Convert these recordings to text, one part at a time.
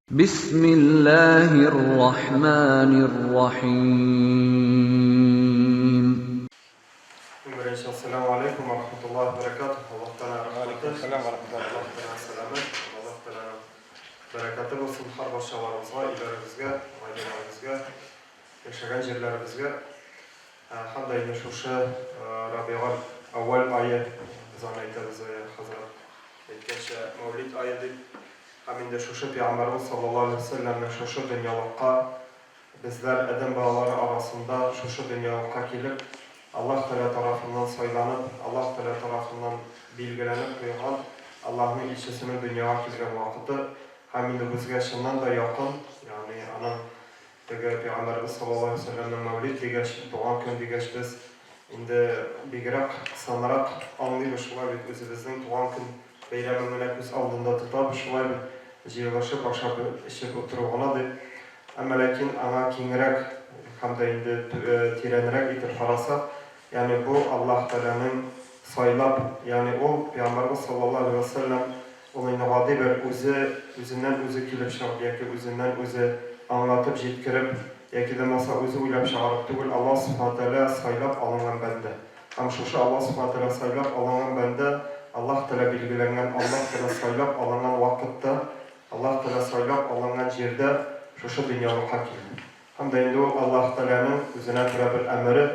Bismillahirrahmanirrahim. Assalamu alaikum wa rahmatullahi wa barakatuh. Allah Teala Aleykümselam ve rahmetullah. Allah Teala selamet. Allah Teala berekatı olsun har başlarımızga, ilerimizge, ailelerimizge, yaşayan yerlerimizge. Hamdayla şuşa Rabi'al awal ayı zanaytımızı hazır. Etkeşe Mevlid ayı deyip haminde şuşa Peygamberimiz sallallahu aleyhi ve sellem'le şuşa dünyalıkka bizler edem bağları arasında şuşa dünyalıkka gelip Allah Teala tarafından saylanıp, Allah Teala tarafından bilgilenip koyulan Allah'ın ilçesinin dünyaya kilgen vakıtı haminde bizge şundan da yakın, yani ana Peygamberimiz sallallahu aleyhi ve sellem'in mevlid digeç, doğan gün digeç biz indi bigrak, sanarak anlıymış şulay bir özümüzün doğan gün beyramını biz aldığında tutab şulay bir jiylaşıp aşağı işip oturuğuna deyip ama lakin ana kingrek hamda indi tirenrek itir farasa yani bu Allah Teala'nın saylap yani o Peygamberimiz sallallahu aleyhi ve sellem onun navadi bir özünden özü kilip şarap yaki özünden özü anlatıp jetkirip yaki de masa özü uylap şarap tugul Allah subhanahu teala saylap alınan bende. Hem şu Allah subhanahu teala saylap alınan bende Allah Teala bilgilengen Allah Teala saylap alınan vakitte Allah Teala saylap alınan yerde şu dünyanın hakimi. Hem de indi Allah Teala'nın özüne bir emri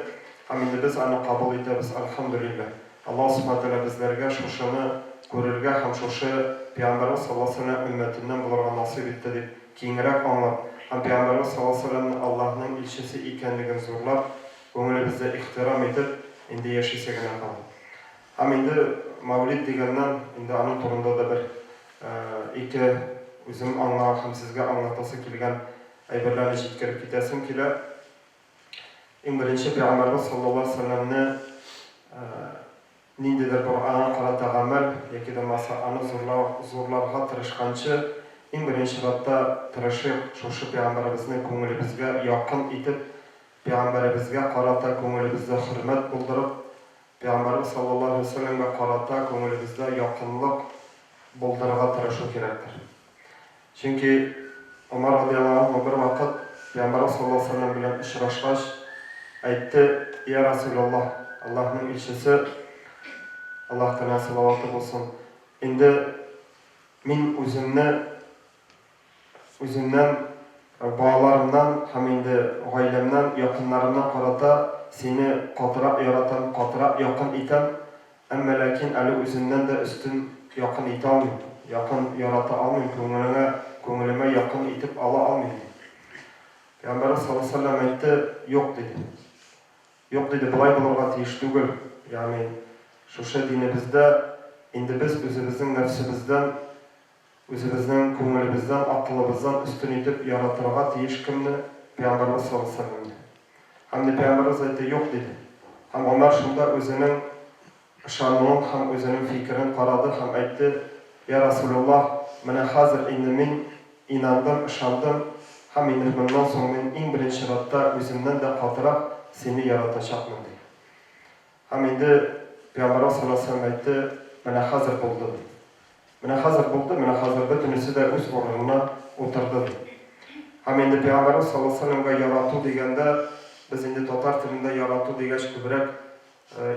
hem indi biz onu kabul ederiz elhamdülillah. Allah subhanahu teala bizlerge şuşunu görürge hem şuşu Peygamberimiz sallallahu aleyhi ve sellem ümmetinden bularga nasip etti deyip keyinrek anlar. Hem Peygamberimiz sallallahu aleyhi ve sellem Allah'ın ilçesi ikenligini zorlap öňüle bizde ihtiram edip indi yaşaysagana kaldı. Hem indi Mevlid degenden indi anın turunda da bir iki özüm anlar hem sizge anlatası kilgen ayberlerine jetkirip gitesim kile. En birinci Peygamberimiz sallallahu aleyhi ve sellem'ni nindedir Kur'an'a qarata amel, yaki de masa anı zorlarga tırışkançı, en birinci ratta tırışıp, şoşu Peygamberimizin köngülümüzge yakın itip, Peygamberimizge qarata köngülümüzde hürmet buldurup, Peygamberimiz sallallahu aleyhi ve sellem'e qarata köngülümüzde yakınlık buldurga tırışı kerektir. Çünkü Ömer radıyallahu anh bir vakit Peygamberimiz sallallahu aleyhi ve sellem bilen işraşkaş aytti, ya Resulallah, Allah'ın ilçesi Allah Teala salavatı olsun. Indi min özümden bağlarımdan hem indi ailemden, yakınlarımdan qarata seni qatıra yaratan, qatıra yakın item. Ama lakin ali özümden de üstün yakın ite almayayım. Yakın yarata almayayım. Köngülüme yakın itip ala almayayım. Peygamberimiz sallallahu aleyhi ve sellem aytti, yok dedi. Yok dedi, bulay bulurga tiyiş tugul. Yani şu dinimizde indi biz özümüzün nefsimizden, özümüzün köngülümüzden, aklımızdan üstün itip yaratırga tiyiş kimni? Peygamberimiz sallallahu aleyhi ve sellem'di. Hem de Peygamberimiz aytti, yok dedi. Hem Ömer şunda özünün şanının, hem özünün fikrini qaradı, hem aytti, ya Resulullah, mene hazır indi min inandım, şandım, hem indi bundan sonra en birinci ratta özümden de qatırak seni yaratacakmın dedi. Hem indi Peygamberimiz sallallahu aleyhi ve sellem aytti, mene hazır buldu. Mene hazır buldu, mene hazır bütünüsü de öz orununa oturdu. Hem indi Peygamberimiz sallallahu aleyhi ve sellem'e yaratı degende, biz indi Tatar tilinde yaratı degeç kübrek,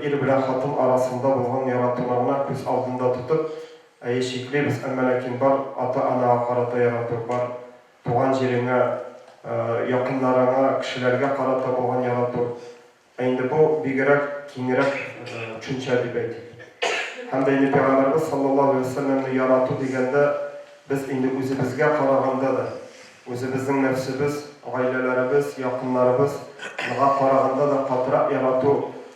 ir bilen hatın arasında bulgan yaratılarına göz aldığında tutup, eşikli biz lakin bar, ata-ana qarata yaratı var, tuğan yerine, yakınlarına, kişilerge qarata bulgan yaratı. Endi bu bigirek, kingrek üçüncü edibeydi. Hem de indi Peygamberimiz sallallahu aleyhi ve sellem'ni yaratı degende biz indi özümüzge qaraganda da, özümüzün nefsimiz, ailelerimiz, yakınlarımız, nağa qaraganda da qatıra yaratı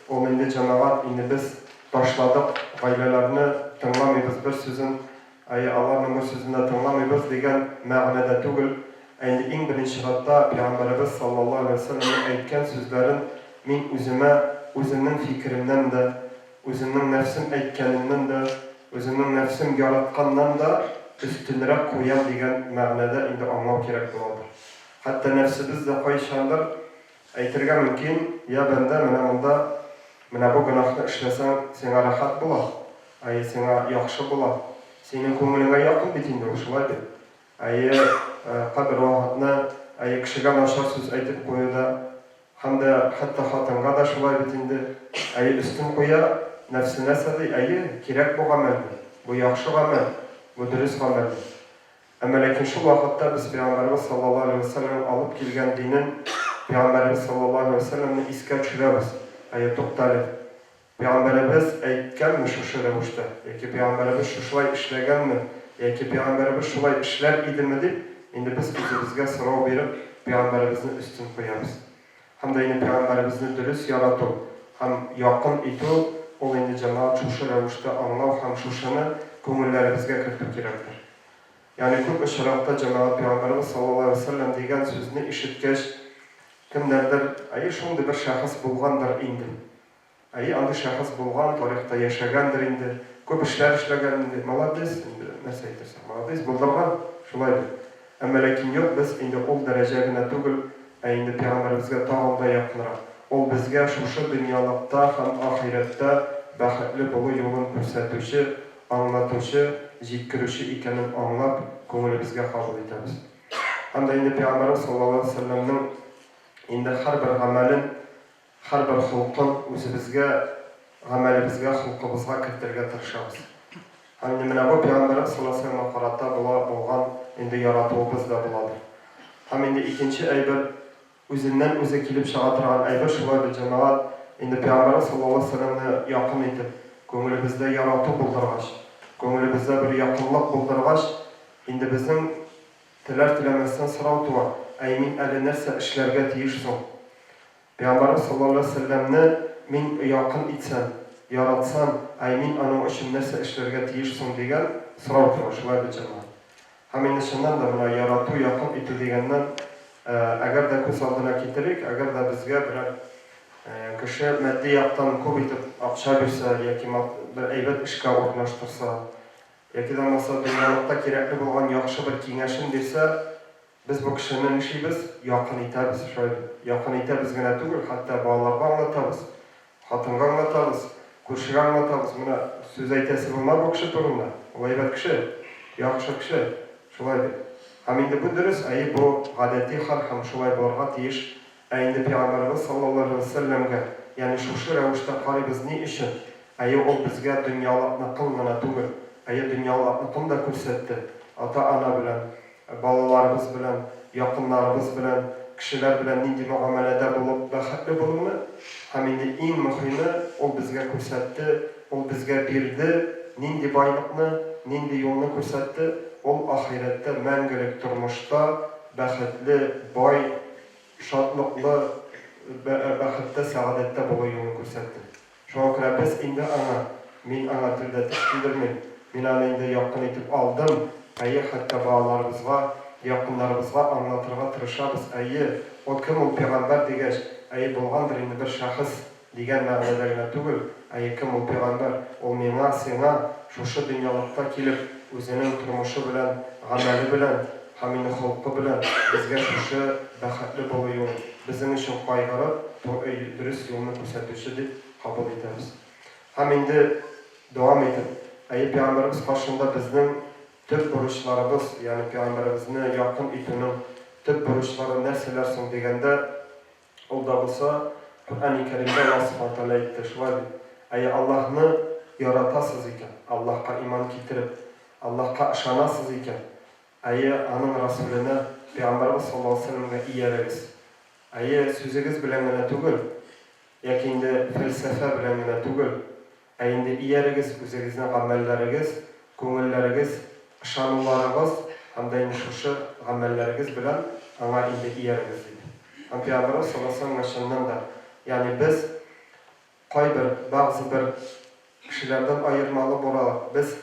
o indi cemaat indi biz başladık, ailelerini tınlamayız bir sözün, Allah'ın bir sözünde tınlamayız degen mağnede tugul. Endi en birinci ratta Peygamberimiz sallallahu aleyhi ve sellem'in aytken sözlerin min özümün fikrimden de, özümün nefsim aytkenimden de, özümün nefsim yaratkandan da üstünlere koyan degen mağnede indi anlav kerek buladır. Hatta nefsimiz de koyşandır, aytırga mümkün, ya bende mene bu günahını işlesen sana rahat bular, sana yaxşı bular, senin köngülüne yakın bitinde o şulaydı. әйе кабер вакытны әйе кешегә начар сүз әйтеп куюда һәм дә хәтта хатынга да шулай бит инде әйе өстен куя нәфсенә сәди әйе кирәк бу гамәл бу яхшы гамәл бу дөрес гамәл әмма ләкин шул вакытта без Пәйгамбәрбез саллаллаһу алейһи ва саллям алып килгән динен Пәйгамбәрбез саллаллаһу алейһи ва саллямны искә төшерәбез әйе туктале Пәйгамбәрбез әйткәнме шушы рәвештә яки Пәйгамбәрбез шулай эшләгәнме яки Пәйгамбәрбез шулай эшләр идеме дип инде без үзебезгә сорау биреп Пәйгамбәрбезне өстен куябыз һәм дә инде Пәйгамбәрбезне дөрес ярату һәм якын итү ул инде җәмәгать шушы рәвештә аңлау һәм шушыны күңелләребезгә кертү кирәктер. Ягъни күп очракта җәмәгать Пәйгамбәрбез саллаллаһу алейһи ва саллям дигән сүзне ишеткәч кемнәрдер әйе шундый бер шәхес булгандыр инде. Әйе андый шәхес булган, тарихта яшәгәндер инде, күп эшләр эшләгән инде, молодец инде, нәрсә әйтерсең, молодец булдырган, шулай бит. Әмма ләкин юк, без инде ул дәрәҗә генә түгел, ә инде Пәйгамбәрбезгә тагын да якынрак. Ул безгә шушы дөньялыкта һәм ахирәттә бәхетле булу юлын күрсәтүче, аңлатучы, җиткерүче икәнен аңлап, күңелебезгә кабул итәбез. Һәм дә инде Пәйгамбәрбез саллаллаһу алейһи ва саллямның инде һәрбер гамәлен, һәрбер хулкын үзебезгә, гамәлебезгә, хулкыбызга кертергә тырышабыз. Һәм менә бу Пәйгамбәрбез саллаллаһу алейһи ва саллямга карата булган инде яратуыбыз да буладыр. Һәм инде икенче әйбер үзеннән үзе килеп чыга торган әйбер шулай бит җәмәгать инде Пәйгамбәрбез саллаллаһу алейһи ва саллямны якын итеп, күңелебездә ярату булдыргач, күңелебездә бер якынлык булдыргач, инде безнең теләр-теләмәстән сорау туа, әй мин әле нәрсә эшләргә тиеш соң? Пәйгамбәрбез саллаллаһу алейһи ва саллямны мин якын итсәм, яратсам, әй мин аның өчен нәрсә эшләргә тиеш соң дигән сорау туа, шулай бит җәмәгать. Һәм инде чыннан да менә ярату, якын итү дигәннән әгәр дә күз алдына китерик, әгәр дә безгә берәр кеше матди яктан күп итеп акча бирсә, яки бер әйбәт эшкә урнаштырса, яки да булмаса дөньялыкта кирәкле булган яхшы бер киңәшен бирсә, без бу кешене нишибез? Якын итәбез, шулай. Якын итәбез генә түгел, хәтта балаларга аңлатабыз, хатынга аңлатабыз, күршегә аңлатабыз. Менә сүз әйтәсе булма бу кеше турында. Ул әйбәт кеше, яхшы кеше, шулай. Һәм инде бу дөрес, әйе бу гадәти хәл һәм шулай булырга тиеш. Ә инде Пәйгамбәрбез саллаллаһу алейһи ва саллямга, ягъни шушы рәвештә карыйбыз ни өчен? Әйе ул безгә дөньялыкны гына түгел, әйе дөньялыкны да күрсәтте. Ата-ана белән, балаларыбыз белән, якыннарыбыз белән, кешеләр белән нинди мөгамәләдә булып бәхетле булуны, һәм инде иң мөһиме ул безгә күрсәтте, ул безгә бирде, нинди байлыкны, нинди юлны күрсәтте, ул ахирәттә мәңгелек тормышта бәхетле, бай, шатлыклы, бәхеттә, сәгадәттә булу юлын күрсәтте. Шуңа күрә без инде аңа, мин аңа телдә тишкилдермим, мин аны инде якын итеп алдым, әйе хәтта балаларыбызга, якыннарыбызга аңлатырга тырышабыз, әйе ул кем ул Пәйгамбәр дигәч, әйе булгандыр инде бер шәхес дигән мәгънәдә генә түгел, әйе кем ул Пәйгамбәр, ул миңа, сиңа шушы дөньялыкта килеп үзенең тормышы белән, гамәле белән, һәм инде холкы белән безгә шушы бәхетле булу юлын, безнең өчен кайгырып, дөрес юлны күрсәтүче дип кабул итәбез. Һәм инде дәвам итеп, әйе Пәйгамбәрбез каршында безнең төп бурычларыбыз, ягъни Пәйгамбәрбезне якын итүнең төп бурычлары нәрсәләр соң дигәндә, ул да булса Коръән-и Кәримдә Аллаһ Субхаһу ва Тааля әйтте, шулай бит. Әйе Аллаһны яратасыз икән, Аллаһка иман китереп, Аллаһка ышанасыз икән, әйе аның Расулына, Пәйгамбәрбез саллаллаһу алейһи ва саллямга иярегез. Әйе сүзегез белән генә түгел, яки инде фәлсәфә белән генә түгел, ә инде иярегез үзегезнең гамәлләрегез, күңелләрегез, ышануларыгыз һәм дә инде шушы гамәлләрегез белән аңа инде иярегез диде. Һәм Пәйгамбәрбез саллаллаһу алейһи ва саллям чыннан да, ягъни без кайбер бәгъзи бер кешеләрдән аермалы булалар. Без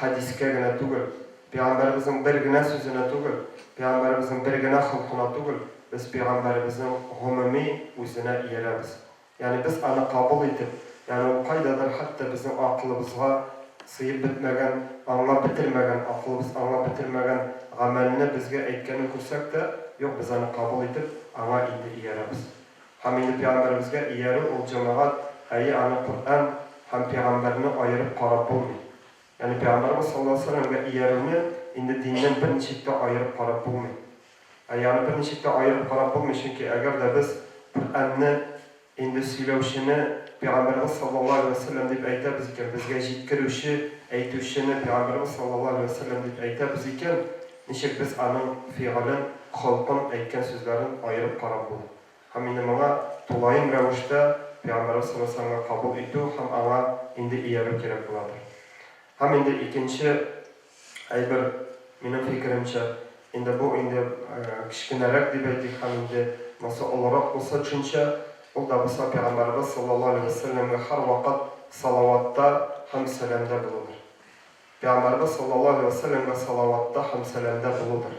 хадискә генә түгел, Пәйгамбәрбезнең бер генә сүзенә түгел, Пәйгамбәрбезнең бер генә хокукына түгел, без Пәйгамбәрбезнең гомуми үзенә иярәбез. Ягъни без аны кабул итеп, ягъни ул кайдадыр хәтта безнең акылыбызга сыйып бетмәгән, аңлап бетермәгән, акылыбыз аңлап бетермәгән гамәлне безгә әйткәнен күрсәк тә, юк без аны кабул итеп, аңа инде иярәбез. Һәм инде Пәйгамбәрбезгә иярү ул җәмәгать, әйе аны Коръән һәм Пәйгамбәрне аерып карап булмый. Yani Peygamberimiz sallallahu aleyhi ve sellem'e iyeruni indi dinden bir nişikte ayırıp karab bulmayın. Yani bir nişikte ayırıp karab bulmayın çünkü eğer de biz Kur'an'ı indi söylevşini Peygamberimiz sallallahu aleyhi ve sellem deyip ayta biziken, bizge jitkiruşi aytuşini Peygamberimiz sallallahu aleyhi ve sellem deyip ayta biziken, nişik biz anın fiilin, halkın aytken sözlerin ayırıp karab bulun. Hem indi bana dolayın revişte Peygamberimiz sallallahu aleyhi ve sellem'e kabul ettu, hem ana indi iyeru gerek buladır. Hem indi ikinci bir benim fikrimce indi bu indi kişkinerek dibeydik hem indi nasıl olarak olsa çünkü o da bu Peygamberimiz sallallahu aleyhi ve sellem'e her vakit salavatta hem selamda bulunur. Peygamberimiz sallallahu aleyhi ve sellem'e salavatta hem selamda bulunur.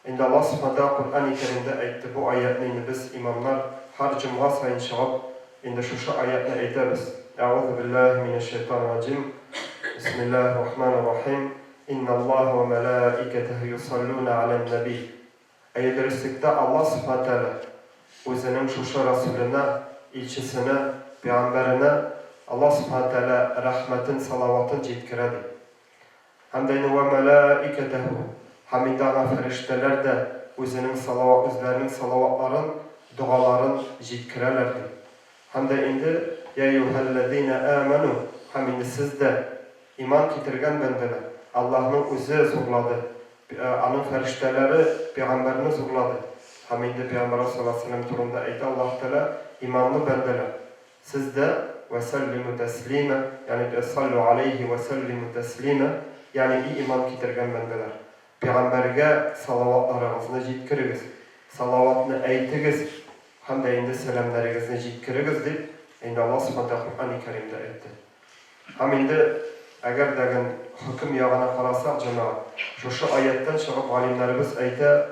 İndi Allah subhanahu Kur'an-ı Kerim'de ayette bu ayetini biz imamlar her cuma sayın şahap indi şu ayetini ayetiriz. Euzu billahi mineşşeytanirracim. Bismillahirrahmanirrahim. İnna Allah ve melaiketehu yusalluna alen nebi. Ayetlerisinde Allah subhanahu teala özünün şu Resulüne, ilçisine, peygamberine Allah subhanahu teala rahmetin, salavatın cetkiredi. Hem de ve melaiketehu hamidana ferişteler de özlerinin salavatların, duaların cetkirerlerdi. Hem de indi ya eyyuhellezine amenu hem indi siz de iman getirgen bendeler. Allah'ın özü zorladı. Onun ferişteleri peygamberini zorladı. Hem indi Peygamber sallallahu aleyhi ve sellem turunda ayda Allah Teala imanlı bendeler. Siz de ve sellimu teslime yani sallu aleyhi ve sellimu teslime yani iyi iman getirgen bendeler. Peygamberge salavatlarınızı jetkiriz. Salavatını aytınız. Hem de indi selamlarınızı jetkiriz deyip indi Allah subhanahu Kur'an-ı Kerim'de aytdı. Hem indi eğer degen hüküm yağına karasak cemaat şu ayetten çıkıp alimlerimiz ayta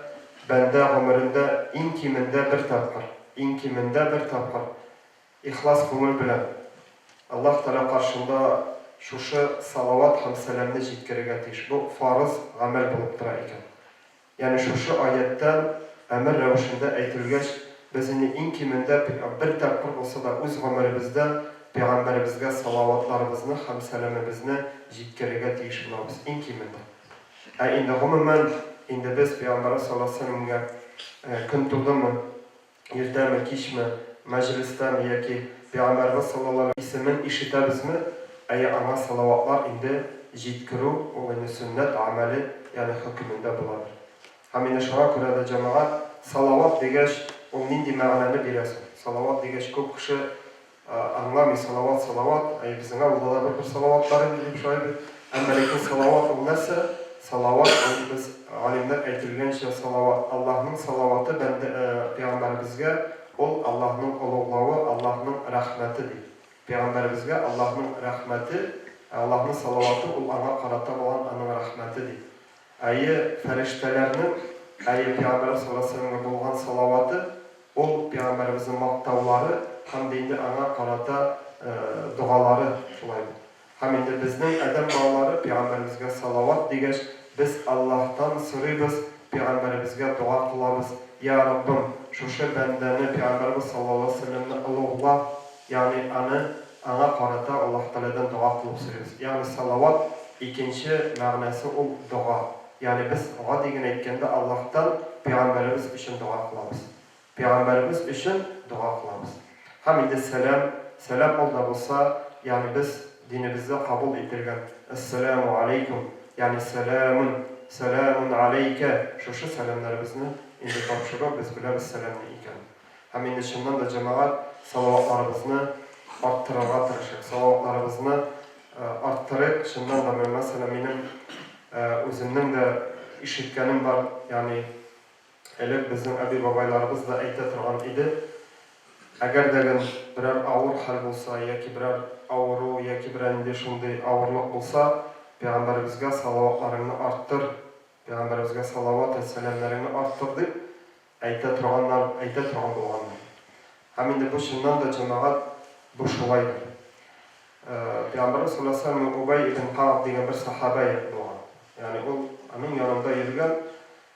bende ömründe inkiminde bir tapkır ihlas kumul bilen Allah Teala karşında şu salavat hem selamını jetkirige tiş. Bu farz amel bulup tura iken. Yani şu ayetten emir revişinde aytılgeç bizini inkiminde bir tapkır olsa da öz ömrümüzde Peygamberimizge salavatlarımızı hem selamımızı jetkirige tiş bulabız inkiminde. Indi umumen indi biz Peygamber sallallahu aleyhi ve sellem'e kun tuldumı, yerdemi, kişmi, meclisten yaki Peygamber sallallahu aleyhi ve sellem'in işitemiz mi? Ana salavatlar indi jetkiru, o indi sünnet ameli yani hükmünde bulanır. Hem indi şuna göre de cemaat salavat degeç o nindi ma'nanı bilesin. Salavat degeç çok kişi anlamı salavat. Bizim avluda bir salavatların gibi şöyle bir emelekin salavat olmazsa salavat biz alimler aytılgan şey salavat Allah'ın salavatı Peygamberimizge ol Allah'ın ulug'lağı, Allah'ın rahmetidir. Peygamberimizge Allah'ın rahmeti, Allah'ın salavatı ol ana qarata olan onun rahmetidir. Ayı feriştelerinin Peygamber sallallahu aleyhi ve sellem'e bolgan salavatı ol Peygamberimizin maqtavları hem de indi ana qarata duaları şulaydı. Hem indi bizning adam bağları Peygamberimizge salavat degeç biz Allah'tan soruyuz, Peygamberimizge dua kılabız. Ya Rabbim, şu bendeni Peygamberimiz sallallahu aleyhi ve sellem'le Allah'la yani ana qarata Allah Teala'dan dua kılıp soruyoruz. Yani salavat ikinci ma'nası o dua. Yani biz o degen aytkanda Allah'tan Peygamberimiz için dua kılabız. Peygamberimiz için dua kılabız. Hem indi selam olda bolsa yani biz dinimizde kabul ettirgen Esselamu aleyküm yani selamun aleyke şu selamlarımızı indi tapşırıp biz biliriz selamını iken. Hem indi şundan da cemaat salavatlarımızı arttırırga tırışık. Salavatlarımızı arttırık. Şundan da mesela benim özümden de işitkenim var. Yani bizim abi babaylarımız da ayta turgan idi. Eğer degen birer ağır hal olsa, yaki birer ağırı, yaki birer indi şunday ağırlık olsa, Peygamberimizge salavatlarını arttır, Peygamberimizge salavat ve selamlarını arttır deyip ayta turgan bolganlar. Hem indi bu şundan da cemaat bu şulaydır. Peygamberimiz sallallahu aleyhi ve sellem Ubay ibn Ka'b degen bir sahabeye bolgan. Yani o onun yanında yürügen,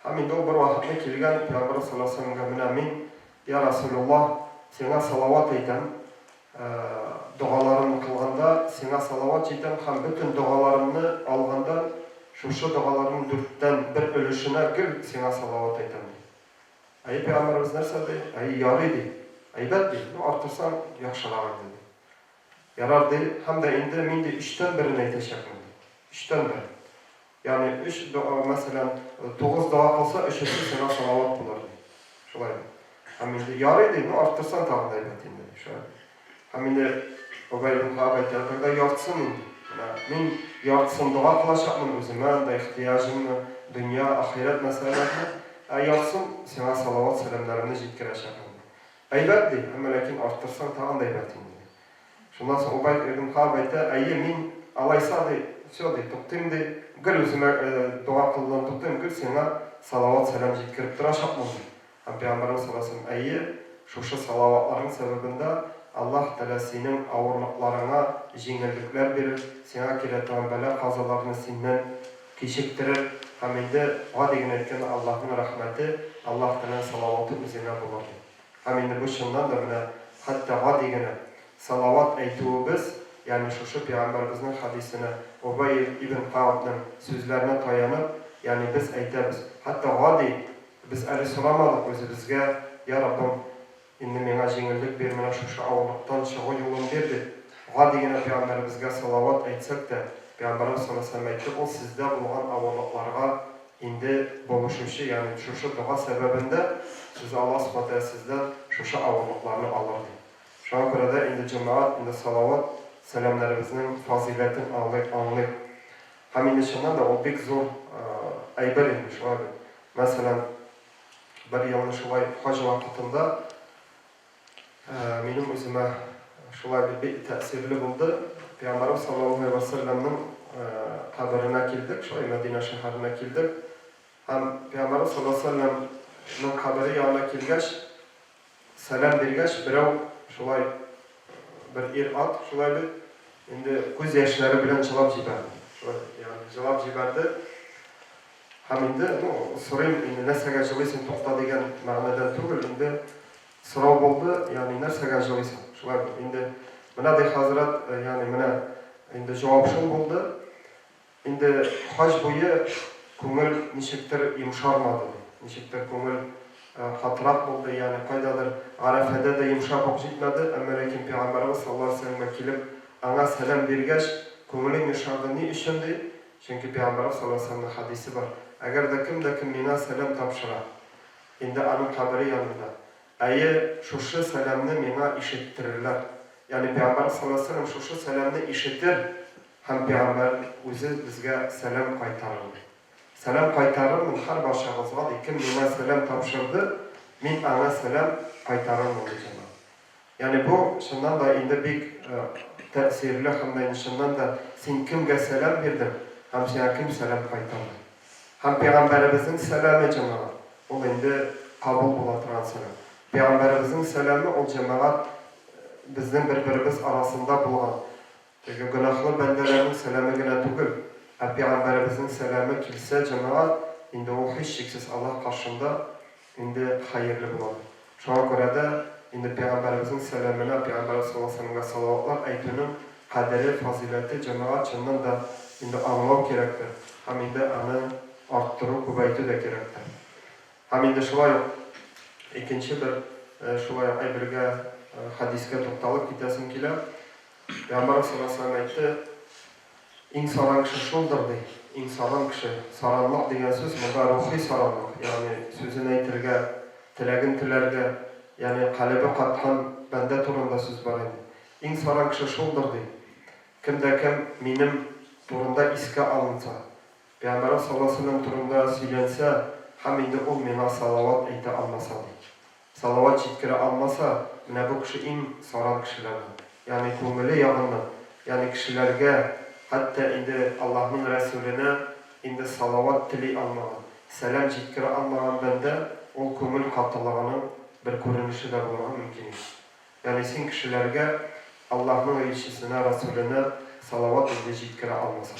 hem indi o bir vakitne kelgen Peygamberimiz sallallahu aleyhi ve sellem'e min ya Resulullah sana salavat aytam, дуаларын кылганда сиңа салават җитәм һәм бөтен дуаларымны алганда шушы дуаларның 4тән 1 өлешенә гел сиңа салават әйтәм. Әй пәйгамбәрбез нәрсә ди? Әй ярый ди. Әйбәт ди. Артырсаң яхшырак ди. Ярар ди. Һәм дә инде мин ди 3тән 1-не әйтәчәкмен. 3тән 1. Yani 3 dua mesela 9 dua kılsa 3'ü sana salavat bulur. Şöyle. Haminde yarı değil mi? Arttırsan tahmin edeyim dedi. Şöyle. Haminde o benim kahveti kadar yartsın. Men yartsın dua kılacakmın özüme de ihtiyacım dünya ahiret meselelerini. Yartsın sana salavat selamlarını jitkireceğim. Aybet değil. Ama lakin arttırsan tahmin edeyim dedi. Şundan sonra o benim kahveti ayı min alaysa değil. Söyle tuttum de gül özüme dua kıldan tuttum gül sana salavat selam jitkirip tıraşapmın. Peygamberimiz sallallahu aleyhi ve sellem ayı şuşu salavatların sebebinde Allah Teala senin ağırlıklarına jеңелlikler verir, sana keletilen bela kazalarını senden keşiktirir. Haminde o degen etken Allah'ın rahmeti, Allah Teala salavatı üzerine bulur. Haminde bu şundan da bile hatta o degen salavat aytığımız yani şuşu Peygamberimizin hadisine Ubay ibn Ka'b'ın sözlerine dayanıp yani biz aytamiz. Hatta o biz әлі сұрamadık өзімізге, ya Rabbim, енді меңа жеңілдік бер, мына шушы ауырлықтан шығу жолын берді. Оға дегені Peygamberimizге салават айтсақ та, Peygamberimiz sallallahu aleyhi ve sellem айтты, ол сізде болған ауырлықларға енді болушушы, яғни шушы дұға себебінде сіз Allah subhanahu sizden шушы ауырлықларны алырды. Шуңа күрә дә енді cemaat, енді салават сәламләребезнең фазилетін аңлыйк. Һәм енді шуннан да ол бик зур әйбер инде шуңа. Мәсәлән, bir yılını şulay hac vakitinde benim özüme şulay bir tesirli buldu. Peygamberimiz sallallahu aleyhi ve sellem'nin kabrine kildik, şulay Medine şehrine kildik. Hem Peygamberimiz sallallahu aleyhi ve sellem'nin kabri yanına kilgeç, selam bergeç, birov şulay bir at, şulay bir indi göz yaşları bilen cevap jiberdi. Yani cevap jiberdi. Hem indi sorayım indi nesege jılıysan toqta degan ma'nodan tugul indi so'rov bo'ldi, ya'ni nesege jılıysan. Şulay indi mana de hazrat yani mana indi javob shul bo'ldi. Indi haj bo'yi ko'ngil nishikdir yumsharmadi. Nishikdir ko'ngil xatiraq bo'ldi, ya'ni qaydadir Arafada da yumshab o'qitmadi, ammo lekin Peygamberimiz sallallohu alayhi vasallam kelib anga salom bergach, ko'nglim yumshardi. Ni uchun de? Chunki Peygamberimiz sallallohu alayhi vasallam hadisi var. Eğer de kim mena selam tapşıra, indi anın kabri yanında, ayı şuşu selamını mena işittirirler. Yani Peygamber sallallahu aleyhi ve sellem şuşu selamını işittir, hem Peygamber özü bizge selam kaytarır. Selam kaytarır mı? Her başağızga kim mena selam tapşırdı, min ana selam kaytarır mı diyeceğim. Yani bu şundan da indi bir tesirli hem de şundan da sen kimge selam verdin, hem sen kim selam kaytarır. Hem Peygamberimizin selamı cemaat, o indi kabul bulatıran selam. Peygamberimizin selamı o cemaat bizden birbirimiz arasında bulan. Çünkü günahlı bendelerin selamı gene tugul. Peygamberimizin selamı kilse cemaat, indi o hiç şeksiz Allah karşında indi hayırlı bulan. Şuna göre de indi Peygamberimizin selamına, Peygamberimiz sallallahu aleyhi ve sellem'e salavatlar aytının kaderi, fazileti cemaat çından da indi anlav gerektir. Hem indi anı arttırı, kubeytü de gerektir. Hem indi şulay ikinci bir şulay aybirge hadiske toqtalıp gitesim kile. Peygamberimiz sallallahu aleyhi ve sellem aytdı, İnsaran kişi şuldur dey. İnsaran kişi saranlık degen söz, muda ruhi saranlık. Yani sözün aytırge, tilagin tilerge, yani kalbi katkan bende turunda söz var idi. İnsaran kişi şuldur dey. Kimde kim benim turunda iske alınsa, Peygamberimiz sallallahu aleyhi ve sellem turunda söylense, hem indi ol mena salavat ayta almasa dey. Salavat jitkire almasa, mine bu kişi en saran kişilerdir. Yani köngülü yağınlı. Yani kişilerge, hatta indi Allah'ın Resulüne indi salavat tili almagan, selam jitkire almagan bende, o köngül katılığının bir görünüşü de bulmağı mümkün. Yani sen kişilerge Allah'ın elçisine, Resulüne salavat indi jitkire almasa.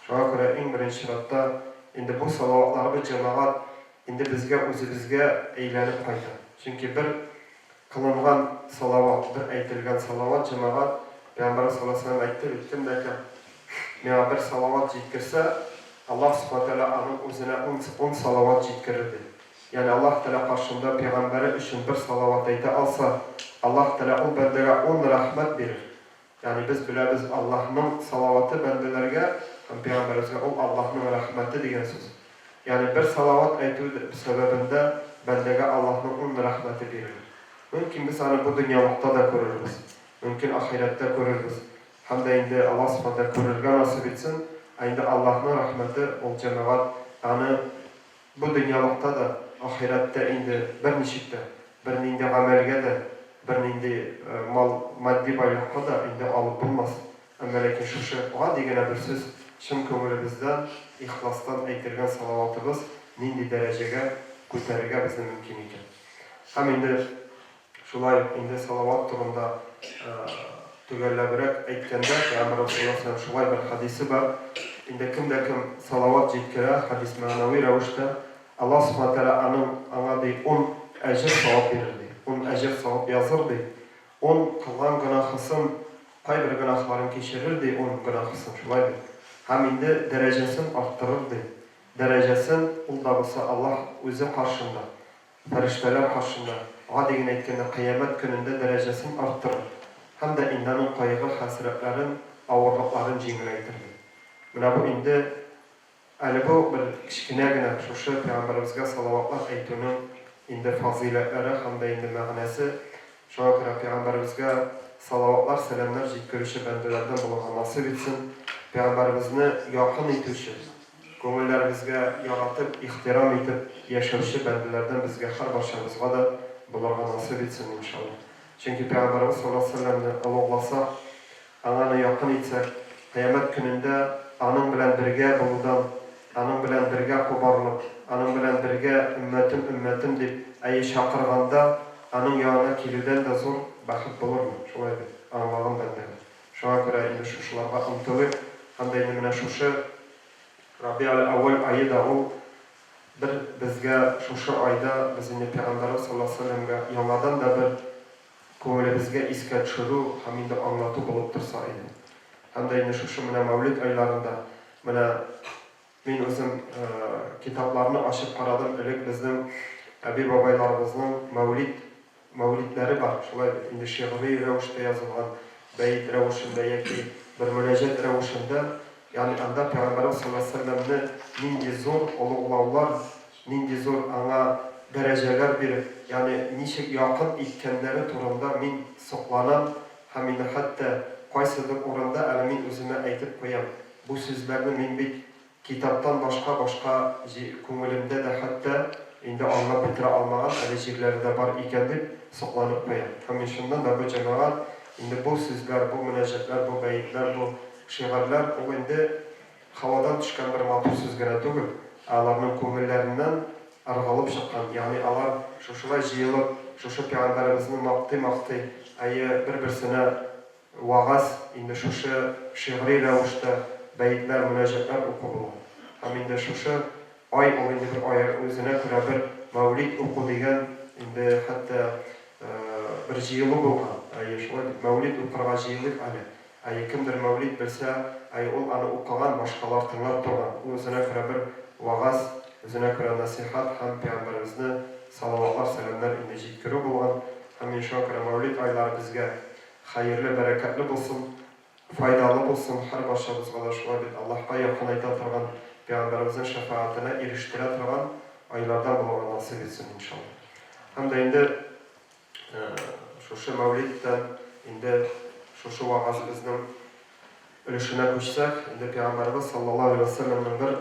Şuna göre en birinci şartta indi bu salavatları bir cemaat indi bizge özümüzge eğlenip kaydı. Çünkü bir kılıngan salavat, bir aytilgan salavat cemaat Peygamber sallallahu aleyhi ve sellem aytты, bittim de ki, mea bir salavat jitkirse, Allah subhanahu wa ta'ala onun özüne 10 salavat jitkirirdi. Yani Allah Teala karşında Peygamberi için bir salavat ayta alsa, Allah Teala o bendege 10 rahmet verir. Yani biz biliriz Allah'ın salavatı bendelerge, Peygamberimizge o Allah'ın rahmeti diyen söz. Yani bir salavat aytığı sebebinde bendege Allah'ın 10 rahmeti verir. Mümkün biz hani bu dünyalıkta da görürüz. Mümkün ahirette görürüz. Hem de indi Allah subhanahu wa ta'ala görürge nasip etsin. Indi Allah'ın rahmeti ol cemaat. Yani bu dünyalıkta da ahirette indi bir nişikte, bir indi amelge de, bir indi maddi baylıkta da indi alıp bulmaz. Ama lakin şu oğa degene bir söz, şım kömürümüzden, ihlastan aytırgan salavatımız nindi derecege ko'tarırga bizni mümkün ekan. Hem indi şulay indi salavat turunda tugallabroq aytganda Peygamber Resulullah şulay bir hadisi var. Indi kim salavat jetkira hadis ma'naviy ravishda Allah subhanahu wa ta'ala ana de 10 ecir savab verirdi. 10 ecir savab yazırdı. 10 kılgan günahısın kay bir günahların keşirirdi 10 günahısın şulaydı. Hem indi derecesini arttırırdı. Derecesini ol da olsa Allah özü karşında, ferişteler karşında, adegin etkende kıyamet gününde derecesini arttırır. Hem de indanın kaygı, hasretlerin, ağırlıkların cimriyetidir. Buna bu indi Ali bu bir kichkinagina şu Peygamberimizge salavatlar aytının indi faziletleri hem de indi ma'nasi. Şuna göre Peygamberimizge salavatlar, selamlar jitkirişi bendelerden bulunma nasip etsin. Peygamberimizni yakın etişi, ko'ngillerimizge yaratıp, ihtiram etip, yaşayışı bendelerden bizge her başımızga da bulunma nasip etsin inşallah. Çünkü Peygamberimiz sallallahu aleyhi ve sellem'ni uluglasak, ananı yakın etsek, kıyamet gününde anın bilen birge buludan, anın bilen birge ko'barilib, anın bilen birge ümmetim deb ayı şakırganda anın yanına keluden da zor baxt bulurmu? Şolay deb anlagım bende. Şuna göre indi şuşularga umtılık, hem de indi mine şuşu Rabi'ul Awwal ayı da ol bir bizge şuşu ayda biz indi Peygamberimiz sallallahu aleyhi ve sellem'ge yanlardan da bir ko'nglimizge esga tushirib, hem indi anlatı bulup tursa edi. Hem de indi şuşu mine Mevlid aylarında mine men özüm kitaplarını açıp qaradım, elek bizning abi babaylarımızın mevlidleri var. Şolay indi şiiri ravishda yazılgan, bayit ravishida yoki bir munajat ravishida, yani anda Peygamberimiz sallallahu aleyhi ve sellem'ni nindi zo'r ulug'lovlar, nindi zo'r ana dereceler berib, yani nechik yaqin etganlari turunda men so'qlanam, ham indi hatta qaysidir o'rinda ali men o'zimga aytib qo'yam. Bu so'zlarni men bit kitaptan başka ko'nglimda de hatta indi anlab bitira almagan yerlerde var ekan deb so'qlanib qo'yam. Hem shundan da bu cemaat indi bu so'zlar, bu munajatlar, bu bayitlar, bu shiorlar o indi havodan tushgan bir motor so'zgina tugul, ularning ko'ngillaridan arg'alib chiqqan. Ya'ni ular shushilar jiyilib, shu Peygamberimizni maqti ayı bir-birsine va'z indi shu shioriy ravishda bayitlar, munajatlar o'qiladi. Hem indi şuşu ay o indi bir ay özüne göre bir mevlid oku degen indi hatta bir jiyili bolgan. Ayı şolay mevlid okurga jiyilik ali. Ayı kimdir mevlid bilse, ayı ol anı okugan başkalar tınlap turgan. Özüne göre bir va'z, özüne göre nasihat hem Peygamberimizni salavatlar, selamlar indi jitkiri bolgan. Hem inşallah göre mevlid ayları bizge hayırlı, bereketli bulsun, faydalı bulsun. Her başımızga da şolay Allah'a yakın ayta turgan Peygamberimizin şefaatine eriştire turgan aylardan bulunma nasip etsin inşallah. Hem de indi şu mevlidden indi şu va'z bizning ülüşüne ko'chsak, indi Peygamberimiz sallallahu aleyhi ve sellem'nin bir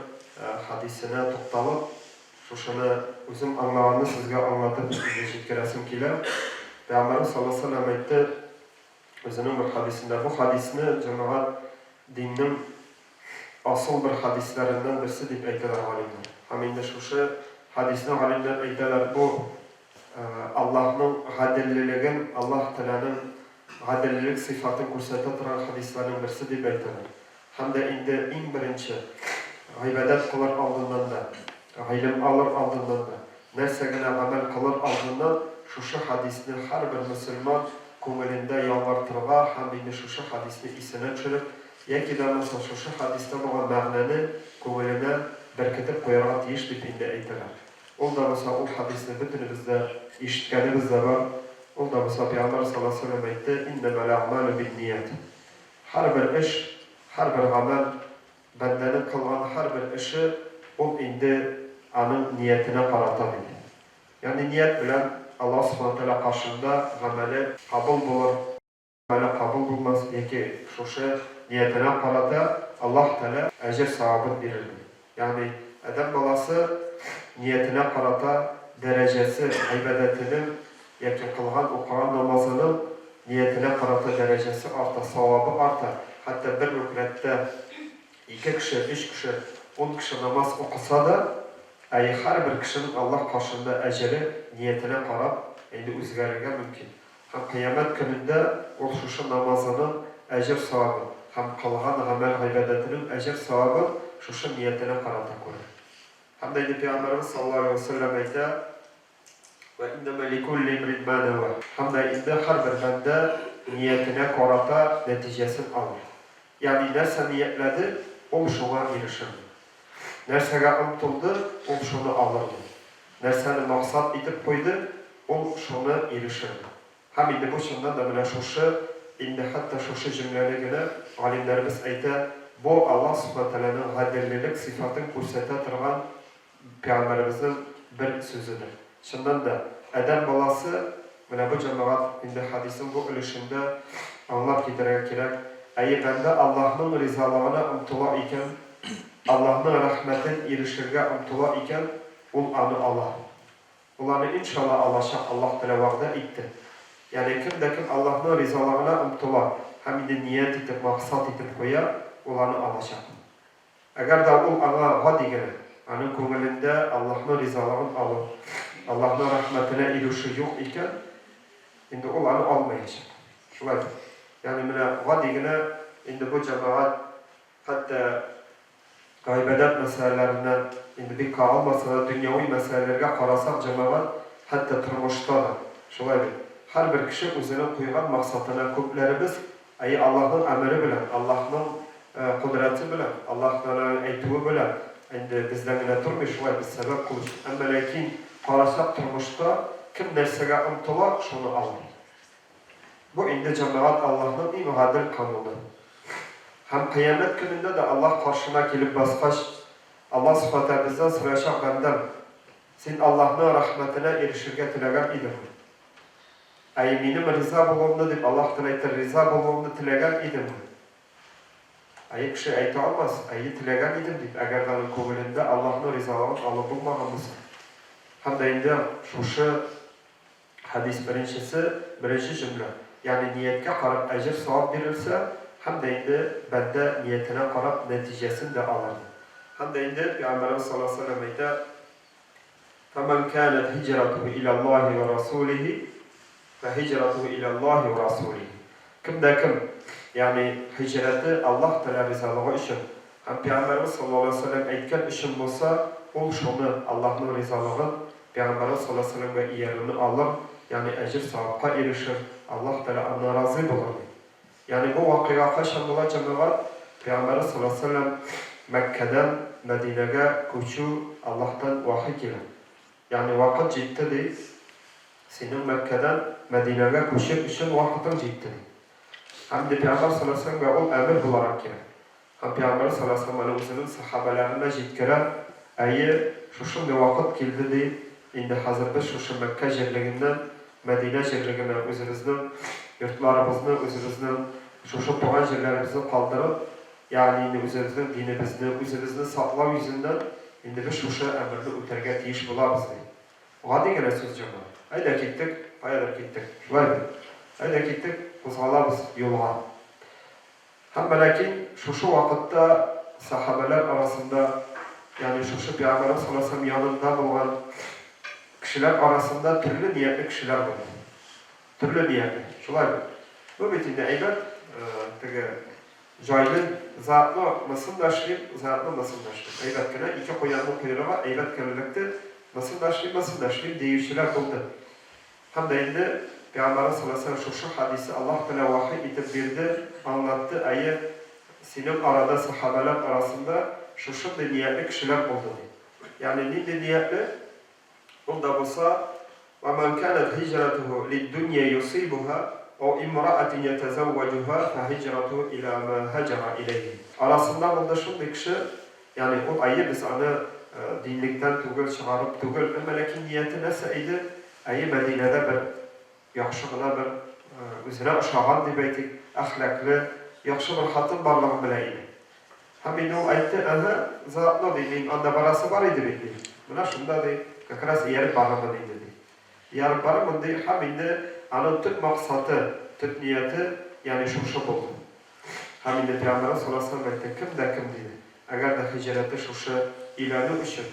hadisine to'xtalib, şunu o'zim anlaganni sizga anlatib yetkazim kelar. Peygamberimiz sallallahu aleyhi ve sellem aytdi o'zining bir hadisinde, bu hadisni cemaat dinning asıl bir hadislerinden birisi deyip aytadilar alimler. Hem indi şu hadisni alimler aytadilar, bu Allah'ın adilliligin, Allah Teala'nın adillilik sıfatını ko'rsata turan hadislerin birisi deyip aytadilar. Hem de indi en birinchi ibadat qilar oldindan da, ilm alır oldindan da, narsagina amal qilar oldindan şu hadisni har bir musulmon ko'ngilinde yalvartırga hem indi şuşu hadisini isine çürüp yaki da mesela şuşu hadiste olan ma'nani ko'ngiline berkitip koyarga tiyiş dip indi aytırlar. Ol da mesela o hadisini bütünümüzde işitkenimizde var. Ol da mesela Peygamber sallallahu aleyhi ve sellem aytti innemel a'malu bin niyet. Her bir iş, her bir amel bendenin kılgan her bir işi ol indi anın niyetine karatabildi. Yani niyet bilen Allah subhanahu teala karşında ameli kabul bulur, ameli kabul bulmaz. Yeki şuşu niyetine karata Allah teala ecir sahabı verir. Yani Adem balası niyetine karata derecesi, ibadetinin yeki kılgan okuyan namazının niyetine karata derecesi artar, savabı artar. Hatta bir rükûnette 2 kişi, 3 kişi, 10 kişi namaz okusa da her bir kişinin Allah karşısında eceli niyetine karab özgürlüğe mümkün. Hem kıyamet gününde o şuşu namazının ecir savabı, hem kılgan amel ibadetinin ecir savabı şuşu niyetine karata koyar. Hem de Peygamberimiz sallallahu aleyhi ve sellem ayette ve inneme likulli imrin ma newa. Hem de indi her bir bende niyetine karata neticesini alır. Yani nerse niyetledi, o şuna erişir. Nersege umtuldu, o şunu alırdı. Nerseni maksat edip koydu, o şunu erişirdi. Hem indi bu şundan da bile şuşu, indi hatta şuşu cümlelerine alimlerimiz ayette, bu Allah subhanahu teala'nın hadirlilik sıfatını kursetatırgan Peygamberimizin bir sözüdür. Şundan da Adem balası, bu cemaat indi hadisin bu ölüşünde anlap getirerek gerek, eğer bende Allah'ın rizalığına umtula iken, Allah'ın rahmetin erişirge umtula iken, ol anı Allah. Ulanı inşallah Allah Teala vaxda itti. Yani kim de kim Allah'ın rizalığına umtula, hem de niyet edip, maksat edip koya, ulanı alacak. Eğer da ol ana va digene, anın ko'ngilinde Allah'ın rizalığını alır, Allah'ın rahmetine erişi yok iken, indi ol anı almayacak. Şulay. Yani va digene, indi bu cemaat, hatta gaybedet meselelerine, indi bir kalmasa dünyavi meselelerine karasak cemaat, hatta turmuşta da, şulay. Her bir kişi özünün koygan maksatına köplerimiz, Allah'ın emri bilen, Allah'ın kudreti bilen, Allah'ın eytuğu bilen, bizden yine durmuş var, biz sebep kılıç. Ama lakin karasak turmuşta, kim nersege umtula, şunu alır. Bu indi cemaat Allah'ın en adil kanunu. Hem kıyamet gününde de Allah karşına gelip basbaş, Allah sıfatı bizden sıraşak benden, sen Allah'ın rahmetine erişirge tilegen idim. Benim rıza bulundu deyip Allah Teala rıza bulundu tilegen idim. Kişi ayta olmaz, tilegen idim deyip, eğer benim ko'ngilinde Allah'ın rızalığını alıp bulmamışsa. Hem de indi şu hadis birinci cümle. Yani niyetke karab ecir savab verirse, hem de indi bende niyetine karab neticesini de alır. Hem de indi Peygamberimiz sallallahu aleyhi ve sellem ayette فَمَنْ كَانَتْ هِجْرَتُهُ اِلَى اللّٰهِ وَرَسُولِهِ فَهِجْرَتُهُ اِلَى اللّٰهِ وَرَسُولِهِ. Kim de kim? Yani hicreti Allah Teala rizalığı için. Hem Peygamberimiz sallallahu aleyhi ve sellem aytken işin olsa, ol şunu Allah'ın rizalığı, Peygamberimiz sallallahu aleyhi ve sellem ve yerini alır. Yani ecir savabka erişir. Allah Teala ona razı olur. Yani bu vakıya kaçan olan cemaat, Peygamberimiz sallallahu aleyhi ve sellem Mekke'den Medine'ye koşu Allah'tan vahiy gelir. Yani vakit ciddi değil. Senin Mekke'den Medine'ye koşup için vakitin ciddi değil. Hem de Peygamber sallallahu aleyhi ve sellem ve o emir bularak gelir. Hem Peygamber sallallahu aleyhi ve sellem'in sahabelerine ciddiren eğer şu vakit geldi değil, indi hazır biz şu Mekke cerliğinden Medine cerliğine özümüzün, yurtlarımızın, özümüzün, şu doğan cerlerimizi kaldırıp, yani indi özümüzün dinimizni, özümüzün saklav yüzünden indi biz şu emirli öterge tiyiş bularız değil. O hadi gene söz cemaat. Hayda gittik, Şulaydı. Hayda gittik, kuzgalarız yolğa. Hem lakin şu vakitte sahabeler arasında, yani şu Peygamberimiz sallallahu aleyhi ve sellem yanında bulunan kişiler arasında türlü niyetli kişiler var. Türlü niyetli. Şulaydı. Bu bitinde eybat, Cailin zatlı mısındaşlayıp, zatlı mısındaşlayıp. Eybat kine iki koyanlı kuyruğa, eybat kinilikte mısındaşlayıp değiştiler buldu. Hem de indi Peygamber sallallahu aleyhi ve sellem şu hadisi Allah Teala vahiy itip verdi, anlattı. Ayet senin arada sahabeler arasında şu niyetli kişiler oldu. Yani ne niyetli? O da olsa وَمَنْ كَانَتْ هِجْرَتُهُ لِلدُّنْيَا يُصِيبُهَا اَوْ اِمْرَأَةٍ يَتَزَوَّجُهَا فَهِجْرَتُهُ اِلَى مَا هَجَرَ اِلَيْهِ. Arasında bunda şu kişi, yani o ayı biz anı dinlikten tügül çıkarıp tügül, ama lakin niyeti neseydi? Ayı Medine'de bir yakışıklı bir üzerine aşağıdan dibeytik, ahlaklı, yakışı bir hatın barlığı bileydi. Hem o ayette ana zatlı değil, anda barası var idi bekliyor. Buna şunda değil, kakras yer barlığı değil dedi. Yer barlığı değil, hem anın tüm maksatı, tüm niyeti yani şu oldu. Hem Peygamber sallallahu aleyhi ve sellem kim de kim dedi. Eğer de hicrette şu ilanı için,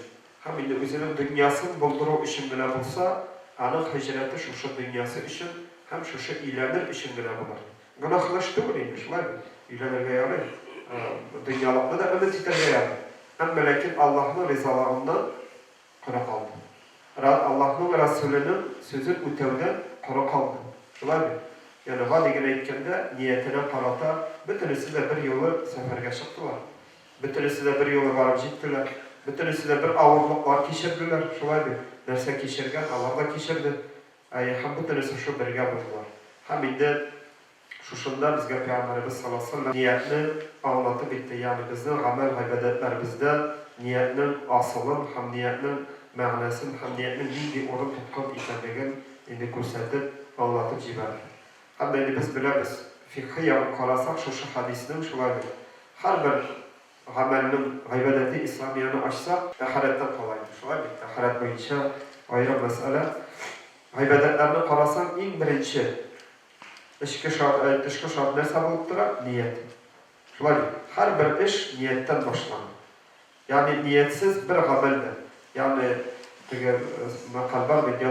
hem üzerine dünyasını bulduru için bile bulsa, anın hicrette şu dünyası için, hem şu ilanır için bile bulur. Günahlaştı mı neymiş var mı? İlanır veya ne? Dünyalıkta da ümit iter veya. Ama lakin Allah'ın rızalarından kuru kaldı. Allah'ın ve Resulünün sözü ötevden kuru kaldı. Var mı? Yani vadigine etkende niyetine karata, bütünüsü de bir yolu seferge çıktılar. Bütünüsü de bir yolu varıp gittiler. Bütünüsü de bir ağırlıklar kişirdiler. Şu var mı? Nerse kişirgen, Allah da kişirdi. Hem bütünüsü şu birge buldular. Hem indi şuşunda bizge Peygamberimiz sallallahu aleyhi ve sellem niyetini anlatıp bitti. Yani bizim amel ibadetlerimizde niyetinin asılın, hem niyetinin mağnasını, hem niyetinin neydi orada tutkan ikendiğini indi gösterdi, anlatıp ciberdi. Hem de biz biliriz, fikhi yarım kalasak şu hadisinin şu vardır. Her bir amelinin ibadeti İslamiye'ni açsak, ahiretten kolaydır. Şu vardır, ahiret boyunca ayrı mesele. İbadetlerini kalasak en birinci dışkı şart neresi bulup durar? Niyet. Şu vardır, her bir iş niyetten başlanır. Yani niyetsiz bir ameldir. Yani kalbar bir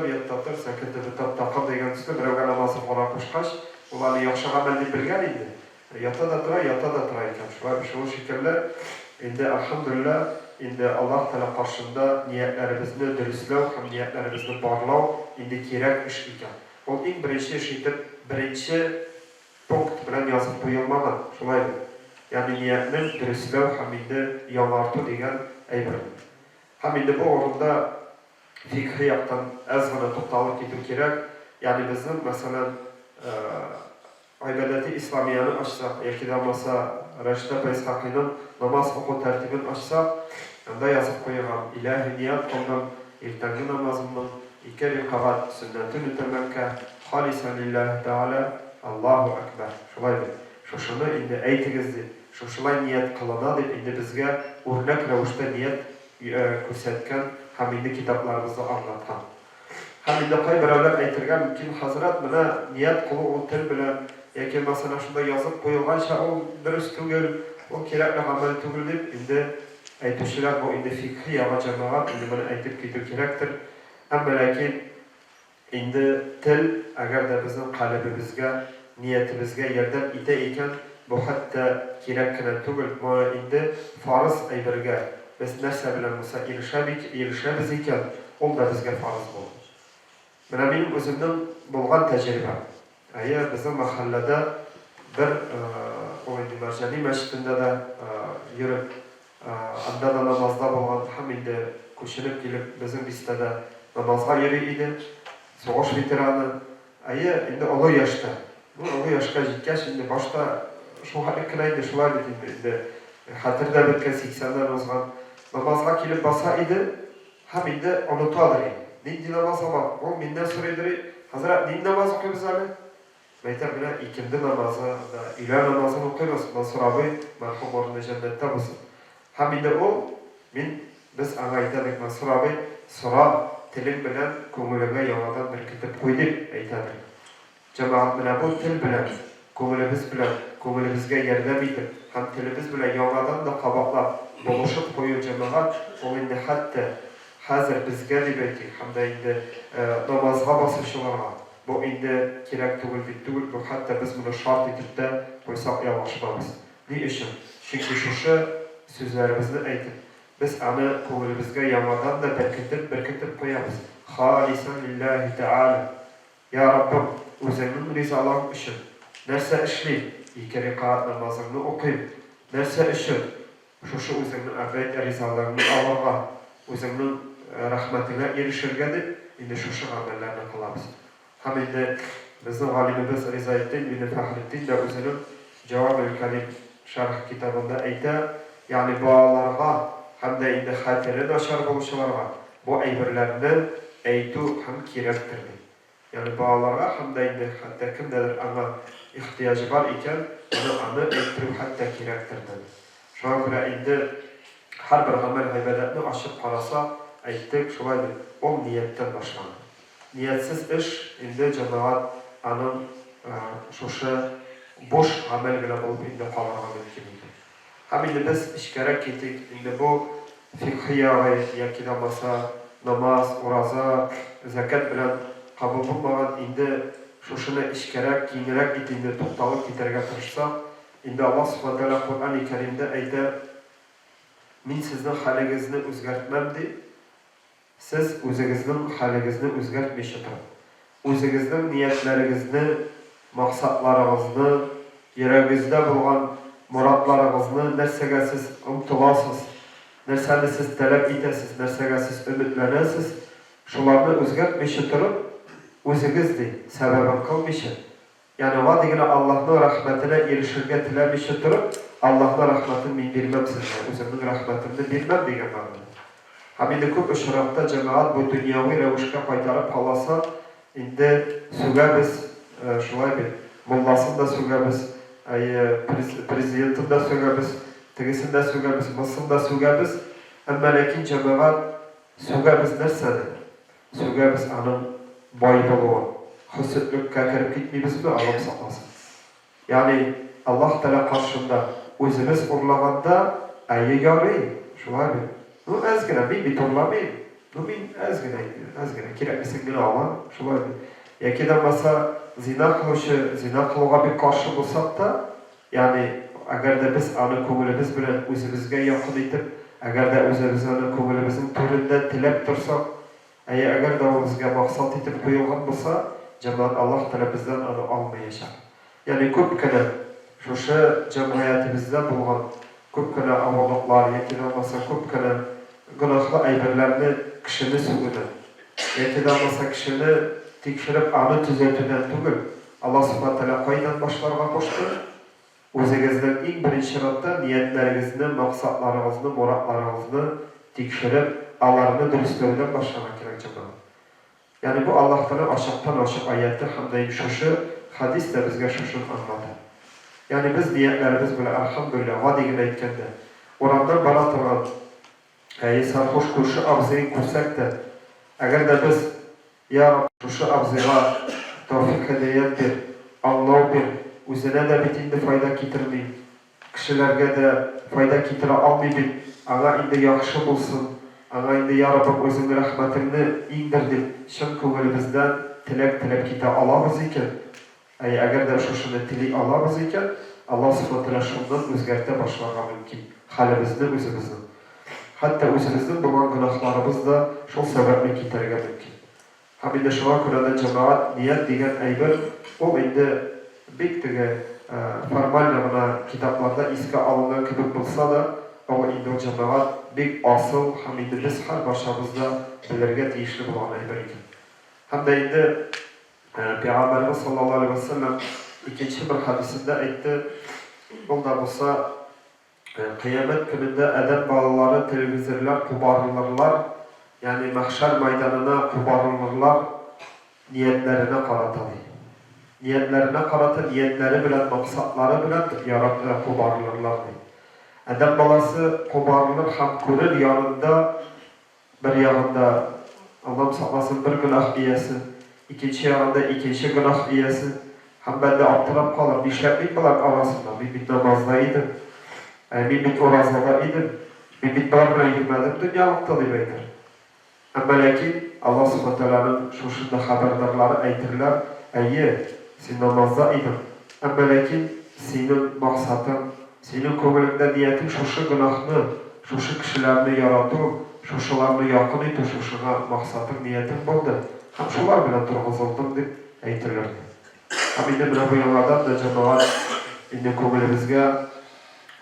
yattadır, sakıntı bir takım degen üstü, bir öğren namazı falan kuşkaş, ulanı yakşı amelini bilgen indi. Yata da tıra iken. Şu şekilde, indi elhamdülillah, indi Allah Teala karşında niyetlerimizni dürüstlev, hem niyetlerimizni bağlav, indi gerek iş iken. O ilk birinci işidir, birinci punkt bilen yazıp koyulmadan, şulaydı. Yani niyetinin dürüstlev, hem indi yamartı degen eyber. Hem indi bu orunda fikri yaptan ezvana toplalık gidiyor gerek. Yani bizim mesela ibadeti İslamiye'ni açsak, yakida masa Reşte Peyshakı'nın namaz oku tertibini açsak, hem de yazıp koyuyorum. İlahi niyet ondan irtengi namazından iki rekavat sünnetin ütemekke halisen lillahi teala Allahu Ekber. Şulaydı. Şunu indi eytigizdi. Şulay niyet kılana deyip indi bizge örnek revuşta niyet küsetken hem indi kitaplarımızda anlatan. Hem indi kayberevler eytirgen mümkün Hazret bana niyet kulu o tel bilen yaki mesela şunda yazıp koyulgança o dürüst tügül, o kirekle amel tügül deyip indi eytüşüler bu indi fikri yava cemaat indi bana eytip gidiyor kirektir. Ama lakin indi tel eğer de bizim kalbimizge, niyetimizge yerden ite iken bu hatta kirekkine tügül bu indi farz eyberge. Biz nerse bilen mesela irişebiz iken o da bizge farz bulur. Benim özümden bulgan tecrübe. Eğer bizim mahallede bir Mercani Meşitinde de yürüp anda da namazda bulgan hem indi koşunup gelip bizim listede namazga yeri idi. Soğuş veteranı. Eğer indi olu yaşta. Bu olu yaşta cidken şimdi başta şu hakkındaydı, şu vardı indi. Hatırda bir kez 80'den uzman namazga gelip basa idi. Hem indi unutualır. Nindi namaz ama o minden soruyordur. Hazret nindi namaz okuyoruz abi. Meyter bile ikindi namazı da ilah namazını okuyoruz. Mansur abi merhum orada cennette bulsun. Hem indi o biz anaytadık Mansur abi sonra telin bilen kumulüge yavadan bir kitap koyduk eytadır. Cemaat bile bu tel bilen kumulübüz bilen kumulübüzge yerde miydi? Hem telimiz bile yavadan da kabakla buluşup koyuyor cemaat. O indi hatta hazır bizge dibeytik. Hem de indi namazga basışılarına. Bu indi kirek tügül, bu hatta biz bunu şart edip de koysak yavaşlamamız. Ne işin? Çünkü şu sözlerimizni eytip, biz anı kumulübüzge yavadan da berkitip koyarız. Halisan lillahi teala. Ya Rabbim, özünün rizalığın için нәрсә эшлим? 2 рәкать намазымны укыйм. Нәрсә өчен? Шушы үзеңнең әбәд ризалыгыңны алырга, үзеңнең рәхмәтеңә ирешергә дип, инде шушы гамәлләрне кылабыз. Һәм инде безнең галимебез Ризаетдин ибн Фахретдин дә үзенең Җавабul Калим шарх китабында әйтә, ягъни балаларга һәм дә инде хәтере начар булучыларга бу әйберләрне әйтү һәм кирәктер. Yani bağlarga hem de indi hatta kimdedir ama ihtiyacı var iken onu ettirip hatta kirektirdi. Şu an göre indi her bir amel ibadetini açıp karasa ettik şulaydı. O niyetten başlandı. Niyetsiz iş indi cemaat anın şuşa boş amel bile olup indi kalarga mümkün. Hem indi biz işkerek gittik indi bu fikhiya ve yakida masa namaz, uraza, zekat bilen kabul bulmagan indi şuşuna işkerek, kiyinirek indi tuttalıp giderge tırışsa indi Allah subhanahu wa ta'ala Kur'an-ı Kerim'de eyde min sizin halinizni özgertmemdi siz özünüzün halinizni özgertmişidir. Özünüzün niyetlerinizni, maksatlarınızını, yüreğinizde bulunan muratlarınızını nersege siz umtulasız, nerseni siz talep itesiz, nersege siz ümitlenesiz, şularını özgertmişidir. Özünüzdi, sebebin kılmışı. Yani o digine Allah'ın rahmetine erişirge tilemişi durup Allah'ın rahmetini min bilmem sizler, özümün rahmetini bilmem diyen anlamda. Hamidi köp ışırakta cemaat bu dünyavi revuşka kaytarıp halasa indi süge biz, şulay bir, mullasın da süge biz, prezidentin da süge biz, tigisin da süge biz, mısın da süge biz, ama lakin cemaat süge biz nersene? Süge biz anın boyuluğu, hüsütlükle kirip gitmeyimiz mi Allah saklasın. Yani Allah Teala karşında özümüz urlağında ayı yarayı, şulay bir. Bu ezgine, bir turlamayın. Bu bir ezgine. Kireklisin günü alan, şulay bir. Yakiden mesela zina kılışı, zina kılığa bir karşı bulsak da, yani eğer de biz anı kömülümüz bilen özümüzge yakın etip, eğer de özümüzün kömülümüzün türünde tilep dursak, eğer de o bizge maksat etip koyulgan bulsa, cemaat Allah Teala bizden onu almayacak. Yani köpkene, şuşu cemayatimizde bulgan, köpkene avalıklar, yakiden mesela köpkene günahlı ayberlerini kişini sügüdü. Yakiden mesela kişini tekşirip anı tüzetüden tügül. Allah subhanahu wa ta'ala kaydan başlarına koştu. Özünüzden ilk birinci şartta niyetlerinizni, maksatlarınızını, muratlarınızını tekşirip Allah'ını dürüstlerinden başlamak gerek cemaat. Yani bu Allah'tan aşıktan aşık ayette hamdayım şuşu, hadis de bizge şuşun anladı. Yani biz niyetlerimiz böyle elhamdülillah vadigine etkende. Orandan bana turan sarhoş kurşu abzayı kursak da eğer de biz ya Rabbi şuşu abzayla tevfik hediyet bir, Allah bir, üzerine de bitinde fayda getirmeyin. Kişilerge de fayda getire almayın. Ana indi yakışı bulsun. Ana indi ya Rabbi özünün rahmetini indirdi. Şun kuvvetimizden tilep kita alamız iken eğer de şuşunu tili alamız iken Allah subhanahu wa ta'ala şundan özgerte başlamak mümkün. Halimizni özümüzün. Hatta özümüzün bulan günahlarımız da şu sebeple getirge mümkün. Hamide şuna kurada cemaat niyet diyen ayber o indi bektige formal namına kitaplarda iske alınan gibi bulsa da o indi o cemaat bek asıl hamide biz her başımızda bilirge teyişli bulan ayber iken. Hem de indi Peygamberimiz sallallahu aleyhi ve sellem ikinci bir hadisinde aytti. Onda olsa kıyamet gününde Adem balaları televizörler kubarılırlar. Yani mahşer meydanına kubarılırlar. Niyetlerine karatalı. Niyetlerine karatı, niyetleri bilen, maksatları bilen yaratığa kubarılırlar. Adem balası kubarılır hem kurur yanında bir yanında Allah'ım saklasın bir günah iyesi. İkinci yanında ikinci günah iyesi. Hem ben de aptırap kalır. Nişletlik bilen arasında. Bir bit namazdaydım. Bir bit orazladaydım. Bir bit barına girmedim. Dünyalıkta demektir. Ama lakin Allah subhanahu wa ta'ala'nın şuşunda haberdarları aytırlar. Eye, sen namazdaydın. Ama lakin senin maksatın, senin kömülünde niyetin şuşu günahını, şuşu kişilerini yaratı, şuşularını yakın eti, şuşuna maksatın niyetin buldu. Hem şular bilen turguzuldım deyip әйтерләр. Һәм инде менә бу яңадан да җәмәгать инде күңелебезгә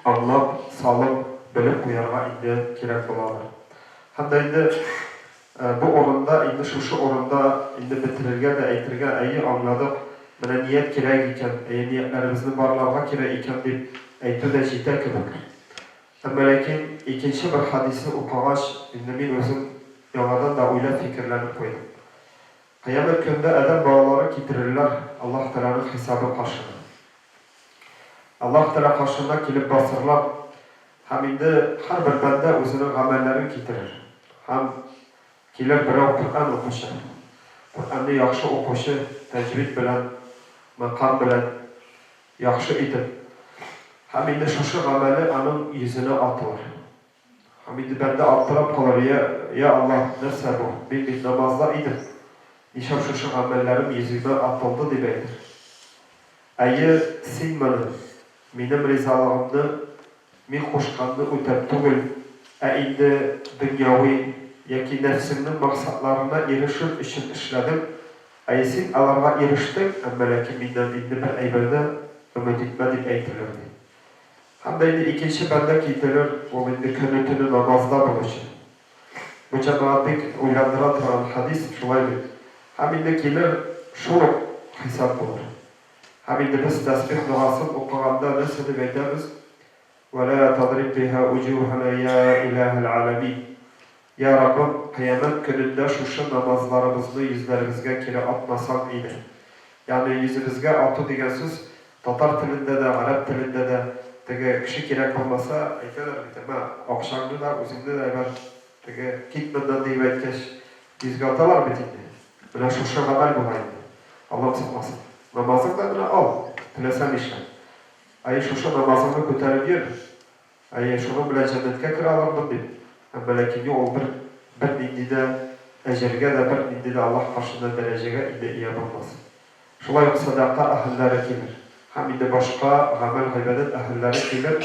аңлап, салып, белеп куярга инде кирәк булалар. Һәм дә инде bu орында, инде шушы орында инде бетерергә дә әйтергә аңладык. Менә ният кирәк икән, ниятләребезне барларга кирәк икән дип әйтү дә җитә кебек. Әмма ләкин икенче бер хадисны укыгач, инде мин үзем яңадан да уйлап фикерләнеп куйдым. Кыямәт көндә Адәм балалары китерерләр Аллаһ Тәгаләнең хисабы каршына. Аллаһ Тәгалә каршына килеп басырлар. Һәм инде һәрбер бәндә үзенең гамәлләрен китерер. Һәм килер берәү Коръән укучы. Коръәнне яхшы укучы, тәҗвид белән, макам белән яхшы итеп. Һәм инде шушы гамәле аның йөзенә атылыр. Һәм инде бәндә аптырап калыр, я Аллаһ, нәрсә бу? Мин бит намазда идем. Нишә шушы гамәлләрем йөземә атылды дип әйтер. Әйе, син минем ризалыгымны, мин кушканны үтәп түгел, инде дөньяви яки нәфсеңнең максатларына ирешү өчен эшләдең. Син аларга ирештең, әмма ләкин миннән инде бер әйберне өмет итмә дип әйтерләр. Һәм дә инде икенче бәндә китерер, ул инде көне-төне намазда булучы. Бу җәмәгать бик уйландыра торган хадис шулай бит. Һәм инде килер шул хисап булыр. Һәм инде без тәсбих дуасын укыганда нәрсә дип әйтәбез? ولا تضرب بها وجوهنا يا إله العالمين. Ya Rabbim, kıyamet günündə şuşu namazlarımızı yüzlərimizə kiri atmasan idi. Yani yüzümüzə atı digən söz Tatar tilində də, Arap tilində də təgə kişi kirək olmasa aytırlar bitmə. Akşamda da özündə də təgə kitmədən deyib ətkəş yüzgə atalar bitindi. Belə şuşu qəbəl bulaydı. Allah sıxmasın. Namazını da buna al, tiləsən işlə. Şuşu namazını kötərib yer. Şunu bilə cənnətkə kiralardım deyib. Әмма ләкин ул бер нинди дә әҗергә дә, бер нинди дә Аллаһ каршында дәрәҗәгә инде ия булмас. Шулай ук садака әһелләре килер. Һәм инде башка гамәл гыйбадәт әһелләре килер.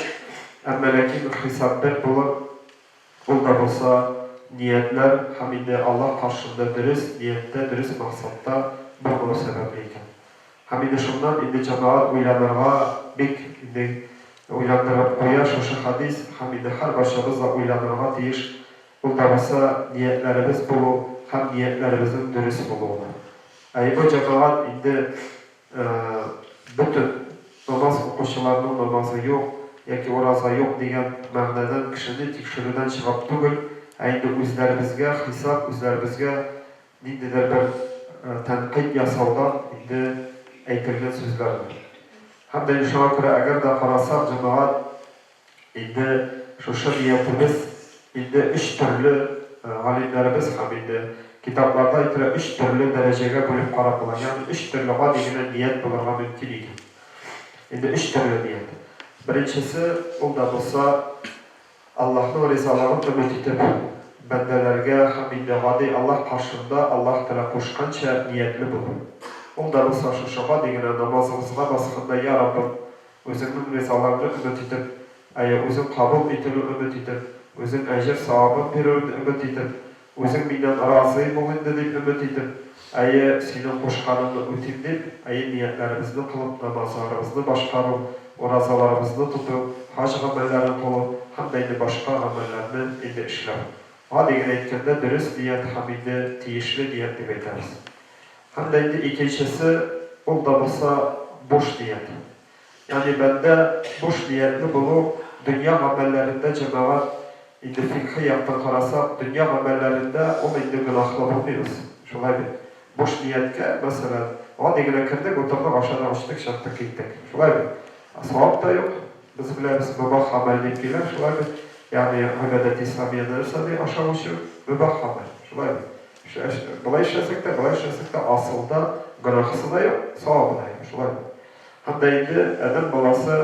Әмма ләкин хисап бер булыр. Ул да булса ниятләр һәм инде Аллаһ каршында дөрес ниятдә, дөрес максатта булу сәбәпле икән. Һәм инде шуннан инде җәмәгать уйланырга бик инде уйландырып куя шушы хадис, һәм инде һәр барчабыз да уйланырга тиеш. Ул да булса ниятләребез булу һәм ниятләребезнең дөрес булуы. Бу җәмәгать инде бөтен намаз укучыларның намазы юк яки ураза юк дигән мәгънәдән кешене тикшерүдән чыгып түгел, инде үзләребезгә хисап, үзләребезгә ниндидер бер тәнкыйть ясаудан инде әйтелгән сүзләр. Һәм дә шуңа күрә әгәр дә карасак җәмәгать инде шушы ниятебез инде 3 төрле галимнәребез һәм инде китапларда әйтелә 3 төрле дәрәҗәгә бүлеп карап була. Ягъни 3 төрле гади генә ният булырга мөмкин икән. Инде 3 төрле ният. Беренчесе ул да булса Аллаһның ризалыгын өмет итеп бәндәләргә һәм инде гади Аллаһ каршында Аллаһ Тәгалә кушканча ниятле булу. Ул да булса шушыга дигән намазыбызга басканда я Раббым, үзеңнең ризалыгыңны өмет итеп, үзең кабул итүне өмет итеп, үзең әҗр савабын бирүне өмет итеп, үзең миннән разый бул инде дип өмет итеп, синең кушканыңны үтим дип, ниятләребезне кылып, намазларыбызны башкару, уразаларыбызны тоту, хаҗ гамәлләрен кылу һәм инде башка гамәлләрне инде эшләү. Гади генә әйткәндә дөрес ният һәм инде тиешле ният дип әйтәбез. Һәм дә инде икенчесе ул да булса буш ният. Ягъни бәндә буш ниятне булу дөнья гамәлләрендә җәмәгать инде фикъһи яктан карасак, дөнья гамәлләрендә ул инде гынаһлы булмыйбыз. Шулай бит. Буш нияткә, мәсәлән, гади генә кирдек, утырдык, ашадан ачтык, чыктык, киттек. Шулай бит. Савап та юк. Без беләбез, мубах гамәл дип килә, шулай бит. Ягъни гыйбадәт исламия нәрсә дип ашаучы мубах гамәл. Шулай бит. Былай эшләсәк тә асылда гынаһысы да юк, савабы да юк. Шулай. Һәм дә инде Адәм баласы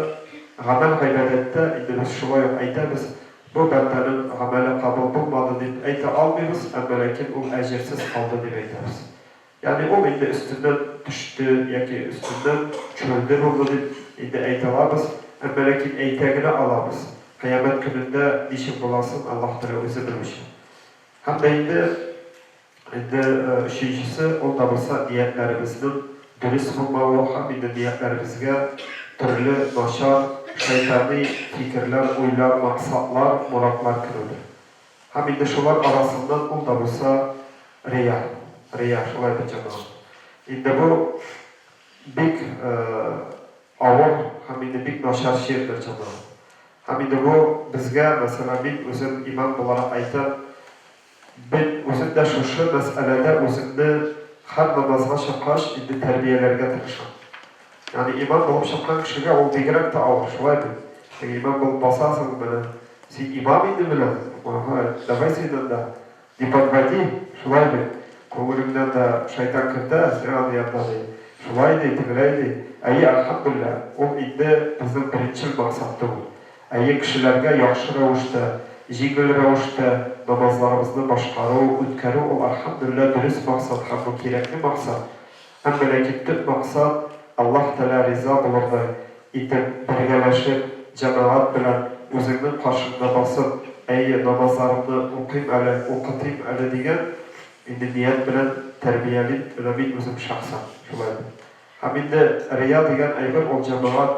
гамәл гыйбадәттә инде без шулай ук әйтәбез, бу бәндәнең гамәле кабул булмады дип әйтә алмыйбыз, әмма ләкин ул әҗерсез калды дип әйтәбез. Ягъни ул инде өстеннән төште яки өстеннән чөлдә булды дип инде әйтә алабыз, әмма ләкин әйтә генә алабыз. Кыямәт көнендә ничек буласын Аллаһ Тәгалә үзе белүче. Һәм дә инде üçüncüsü ул да булса ниятләребезнең dürüst bulmalı hamide niyetlerimizge türlü naşar, şeytani fikirler, uylar, maksatlar, muratlar kırılır. Hamide şular arasından ol da bulsa riya. Riya şulay bir cemaat. İndi bu big ağır, hamide big naşar şiirdir cemaat. Hamide bu bizge mesela bir özüm imam olarak aytan ben özümde şu meselede özümde her namazga şakaş indi terbiyelerge tırışan. Yani imam bulup şakan kişiye o bigrek de ağır. Şulay bir. Yani imam bulup basasın bana. Si imam indi bile. Davay senin de. Dipatmati. Şulay bir. Kovulümden de şeytan kırdı. Sen yanında değil. Şulay değil, tıgıraydı. Ayı elhamdülillah. O indi bizim birinci maksattı bu. Ayı kişilerge yaxşı rəvişdə, jigil rəvişdə namazlarımızı başqarı, ütkəri o elhamdülillah dürüst maksat, hem bu kirekli maksat. Hem belki tüp maksat Allah Teala riza bulurdu. İtip birgeleşip cemaat bilen özünün karşında basıp ayı namazlarımı okuyayım ele, okutayım ele diyen indi niyet bilen terbiyeli önemli özüm şahsan. Şulaydı. Hem indi riya diyen aygır o cemaat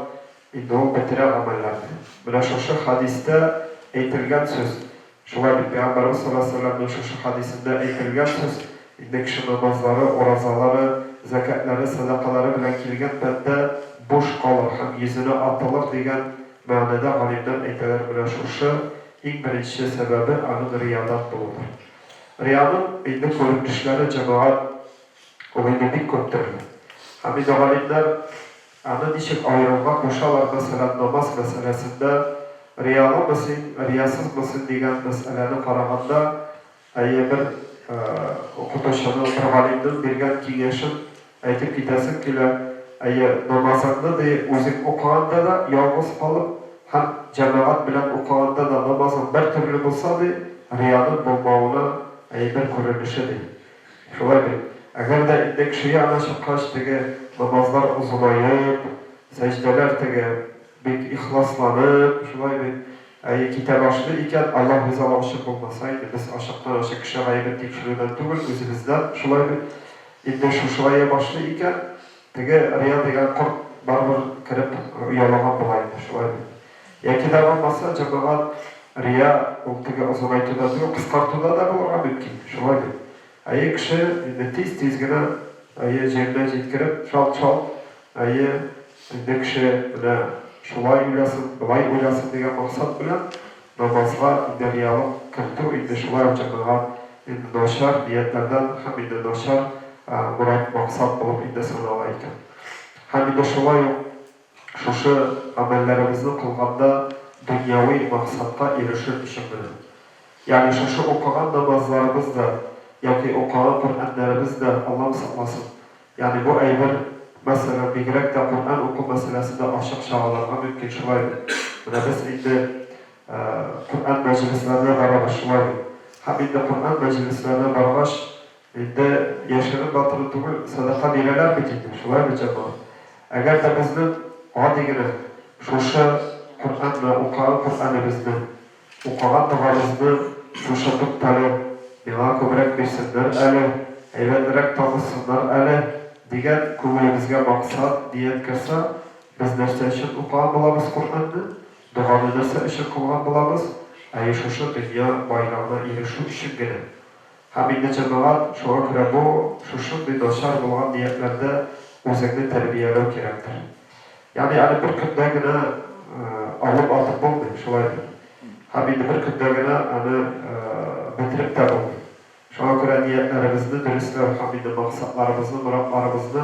indi o bitire amellerdi. Buna şu hadiste eğitilgen söz. Şulaydı Peygamberimiz sallallahu aleyhi ve sellem'in şu hadisinde eğitilgen söz. İndi kişi namazları, orazaları, zekatları, sadakaları bilen kilgen bende boş kalır. Hem yüzüne atılır diyen manada alimden eğitiler buna şu ilk birinci sebebi anın riyadan bulunur. Riyanın indi görünüşleri cemaat o indi dik götürür. Hem indi alimler anın işik ayrılmak boşalar mesela namaz meselesinde riyalı mısın, riyasız mısın diyen meseleni kararında bir okutuşanı bir alimden birgen kengeşin aytip gidesin ki namazında da özün okuyanda da yalnız kalıp hem cemaat bilen okuyanda da namazın bir türlü bulsa da riyanın bulmağına bir görünüşüdür. Şöyle bir, eğer de indi kişiye ana şakaş dige namazlar uzulayıp, secdeler dige bir ihlaslanıp, şöyle bir kitap açtı iken Allah bize aşık olmasaydı, biz aşıktan aşık kişi gaybet tekşürüden tübül özümüzden, şöyle bir indi şu şuraya başlı iken dige riya digen kurt barbar kırıp uyalaman bulaydı, şöyle bir. Yaki de olmasa cemaat riya dige uzulaytıda diyor, kıskartıda da bu mümkün, şöyle bir. Ayı kişi tez gene ayı cebine jetkirip çal ayı indi kişi şulay uylasın, bulay uylasın diye maksat bilen namazga indi riyalık kırtı indi şulay cemaat indi naşar niyetlerden hem indi naşar murat maksat bulup indi sınalayken. Hem indi şulay şu amellerimizni kılganda dünyavi maksatta erişir işin bilen. Yani şu okugan namazlarımız da yoki okugan Kur'anlarımız da Allah'ım saklasın. Yani bu aylar mesela bigrek de Kur'an oku meselesinde aşık şağalarına mümkün şulaydı. Buna biz indi Kur'an meclislerine beraber şulaydı. Hem indi Kur'an meclislerine beraber indi yaşının batırı tuğul sadaka bireler bitiydi. Şulaydı cemaat. Eğer de bizden adigine şu Kur'an'la okugan Kur'an'ımızda okugan dağımızda şu tuttalı bina köbrek bilsinler ele, eğlendirek tanısınlar ele diyen kuvvetimizge maksat, niyet kırsa biz nerse için okugan bulamız Kur'an'ı, duanı nerse için kılgan bulamız, şu dünya bayrağına erişu için gene. Hem indi cemaat şuna göre bu, şu bir naşar bulgan niyetlerde özünü terbiyelev gerektir. Yani bir künde gene alıp atıp bulmuyor, şulaydı. Hem indi bir künde gene bitirip de bulmuyor. Şuna göre niyetlerimizni dürüstler, hem indi maksatlarımızı, muratlarımızı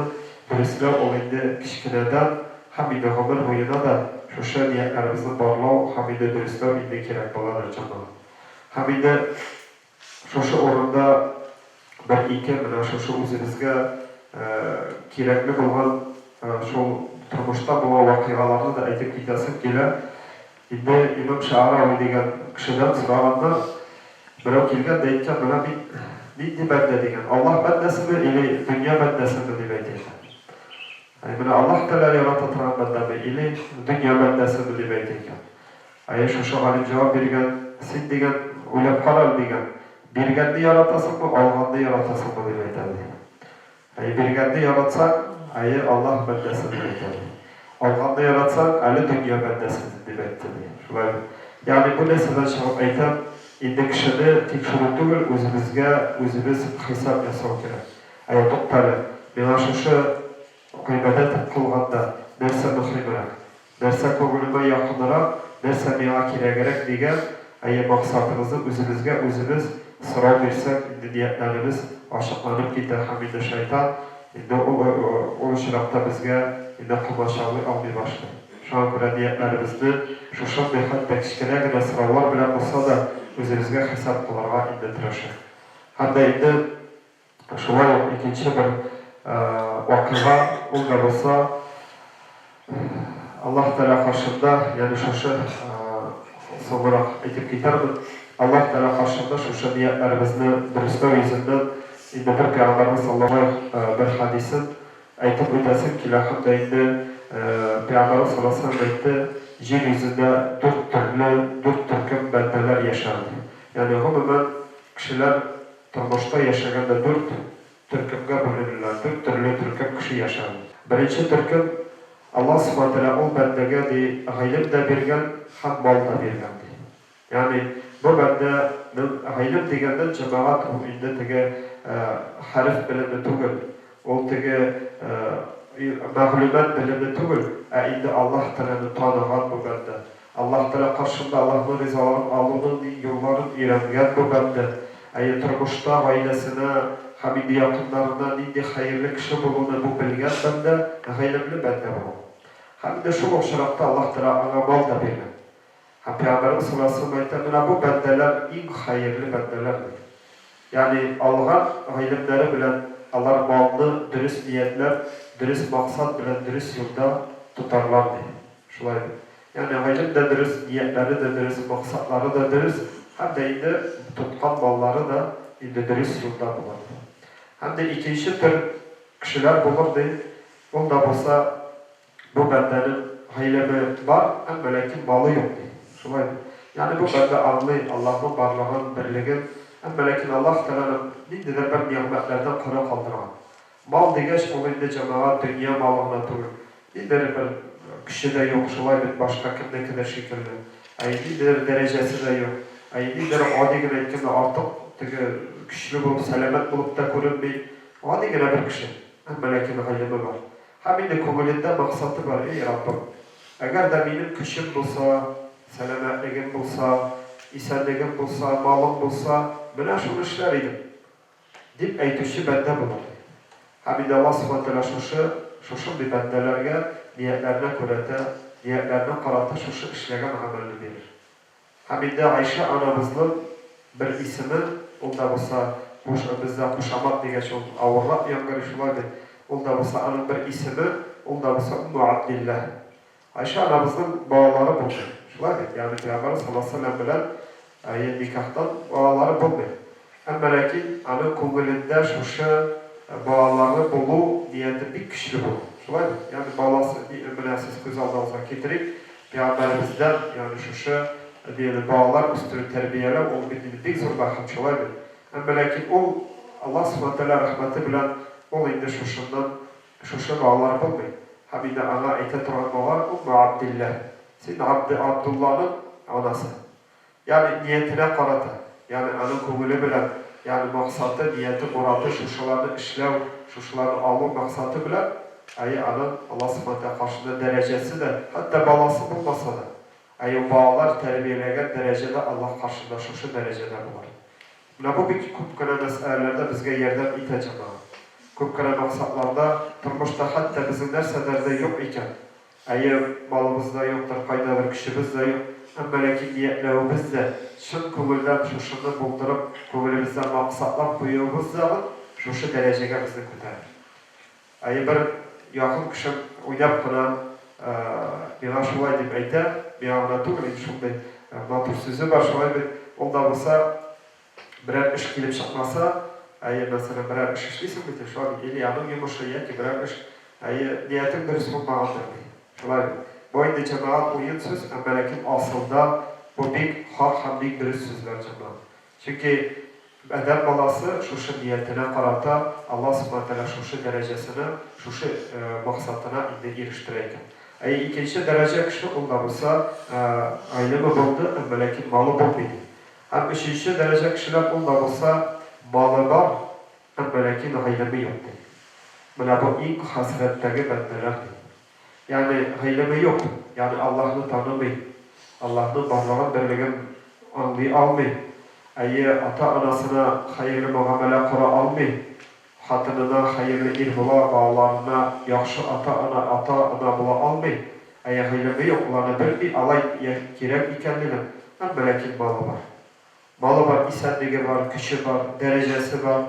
dürüstler ol indi kişkineden, hem indi ömür boyuna da şu niyetlerimizni barlav, hem indi dürüstler indi gerek buladır canım. Hem indi şu orunda bir iki şu özümüzge gerekli bulgan şu turmuşta bulan vakıgalarını da aytıp gidesin gele. İndi İmam Şa'aravi degen kişiden sırağında birov kelgan deytken bana bir bende degen. Allah bendesi mi ili dünya bendesi mi deb aytaydi. Yani Allah Teala yarata turan bende mi ili dünya bendesi mi deb aytaydi. Şu halim cevap bergen, sen degen o'ylab qaral degen. Berganni yaratasın mı, alganni yaratasın mı deb aytadi. Berganni yaratsa ayı Allah bendesidir dedi. Alğanda yaratsan, əli dünya bendesidir demektir. Şulay. Yani bu neseden çıkıp aytan, indi kişini tekşürüp değil, özümüz hesap yasav gerek. Ayı doktarı, bana şu kıymedet kılganda, nerse mühimrak, nerse koğuluma yakınlara, nerse bana kiregerek diye, ayı maksatımızı özümüz sırav versek, indi niyetlerimiz aşıklanıp gitti hamide şeytan, indi o şırakta bizge, indi kumaşalı almaya başladı. Şu an göre niyetlerimizni, şu bir hatta kişilere göre sıralar bile olsa da özümüzge hesap kılarga indi tıraşı. Hatta indi şular ikinci bir vakıga olga olsa Allah Teala karşında yani şu sonra etip gitarım Allah Teala karşında şu niyetlerimizni dürüstlüğü yüzünden indi bir Peygamberimiz sallallahu bir hadisin aytıp ötesin ki lahımda indi Peygamberimiz sallallahu aleyhi ve sellem etti yeryüzünde dört türküm bendeler yaşardı. Yani umumen kişiler turmuşta yaşaganda dört türkümge bölünürler, dört türlü türküm kişi yaşardı. Birinci türküm Allah subhanahu wa ta'ala o bendege de haylim de bergen, hem mal da bergendi. Yani bu bende haylim degenden cemaat o indi tege harf bilimi tugul, o tege mağlumat bilimi tugul, indi Allah Teala'nın tanıgan bu bende. Allah Teala karşında Allah'ın rizalarını alının yollarını öğrengen bu bende. Turmuşta ailesine, hamidi yakınlarına indi hayırlı kişi bulunu bu bilgen bende, haylimli bende bu. Hem de şu şarapta Allah Teala ana mal da bergen. Peygamberimiz sallallahu aleyhi ve sellem bu bendeler en hayırlı bendelerdir. Yani alğan hayırları bilen Allah malını dürüst niyetler, dürüst maksat bilen dürüst yolda tutarlardı. Şulaydı. Yani hayırlı da dürüst niyetleri de dürüst, maksatları da dürüst, hem de indi tutkan malları da indi dürüst yolda bulurdu. Hem de ikinci tür kişiler bulurdu. Onda olsa bu bendenin haylemi var, hem lakin malı yoktu. Şulaydı. Yani bu bende anlayın Allah'ın varlığın, birliğin, hem lakin Allah Teala'nın nindidir bir nimetlerden kuru kaldıran. Mal digeç onu indi cemaat dünya malına durur. Nindidir bir kişi de yok, şulaydı başka kimdeki de şekilli. Nindidir derecesi de yok. Nindidir adi güne artık kişili bulup, selamet bulup da görünmeyin. Adi güne bir kişi, hem lakin haylemi var. Hem indi kumulinde maksatı var, ey Rabbim. Eğer de benim kişim bulsa, selametliğim bulsa, isenliğim bulsa, malım bulsa, bana şunu işler idim. Dip eytüşü bende bulur. Hem de Allah subhanahu şuşun bir bendelerge, niyetlerine kurete, niyetlerine karata şuşu işleyen amelini verir. Hem de Ayşe anamızın bir ismi, onda bulsa, bizde kuşamak diye geçiyor, avurlak yangarışılardı. Onda bulsa anın bir ismi, onda bulsa Ummu Abdillah. Ayşe anamızın bağları buldu. Yani Peygamber sallallahu aleyhi ve sellem bilen nikahtan bağları buldu. Ama lakin anın kumulinde şuşu bağları bulu niyeti bir kişi buldu. Yani bağlası münasiz göz aldığınızda getirip Peygamberimizden yani şuşu bağlar üstünü terbiyeler ol bir zor bakım şulaydı. Ama lakin o Allah subhanahu rahmeti bilen ol indi şuşu bağları buldu. Hamide ana etet rahmalar Ummu Abdillah. Senin Abdullah'ın anası. Yani niyetine karata. Yani anın kumulu bilen, yani maksatı, niyeti, muradı, şuşularını işlev, şuşularını alma maksatı bilen, anın Allah subhanahu karşında derecesi de, hatta balası bulmasa da, bağlar terbiyeleyen derecede Allah karşında şuşu derecede bular. Bu bir kupkana meselelerde bizge yerden iteceğim. Kupkana maksatlarda, turmuşta hatta bizim derselerde yok iken, malımızda yoktur, kayda bir kişimiz de yok. Ama lakin niyetlerimiz de şun kumuldan şuşunu buldurup, kumulumuzdan maksatlar koyuyoruz zaman, şuşu dereceye bizni kurtarır. Bir yakın kişim oynap kılan, bana şulay deyip ayta, bana anlatıyor, şunday natur sözü var, şulay bir, onda olsa, birer iş gelip çıkmasa, mesela birer iş işliysin bitir, şu an eli yanım yumuşaya ki birer iş, niyetim dürüst bulmağındır. Şulay bu indi cemaat oyun söz, ama lakin aslında bu bir hak hem bir dürüst sözler cemaat. Çünkü Adam balası şuşu niyetine karata Allah subhanahu wa ta'ala şuşu derecesine, şuşu maksatına eriştireyken. İkinci derece kişi onda olsa ailemi buldu, melekin malı bulmaydı. Hem üçüncü derece kişiler onda olsa malı var, melekin ailemi yoktu. Buna bu ilk hasretteki bendelerdi. Yani ailemi yok, yani Allah'ını tanımıyor, Allah'ın varlığını birliğini anlayamıyor. Ata anasına hayırlı muamele kura almıyor, hatınına hayırlı ir bula, bağlarına yaxşı ata ana bula almıyor. Hayırlı yok, onlarına bir alay gerek ikenliğine, melekin malı var. Malı var, isenliği var, gücü var, derecesi var,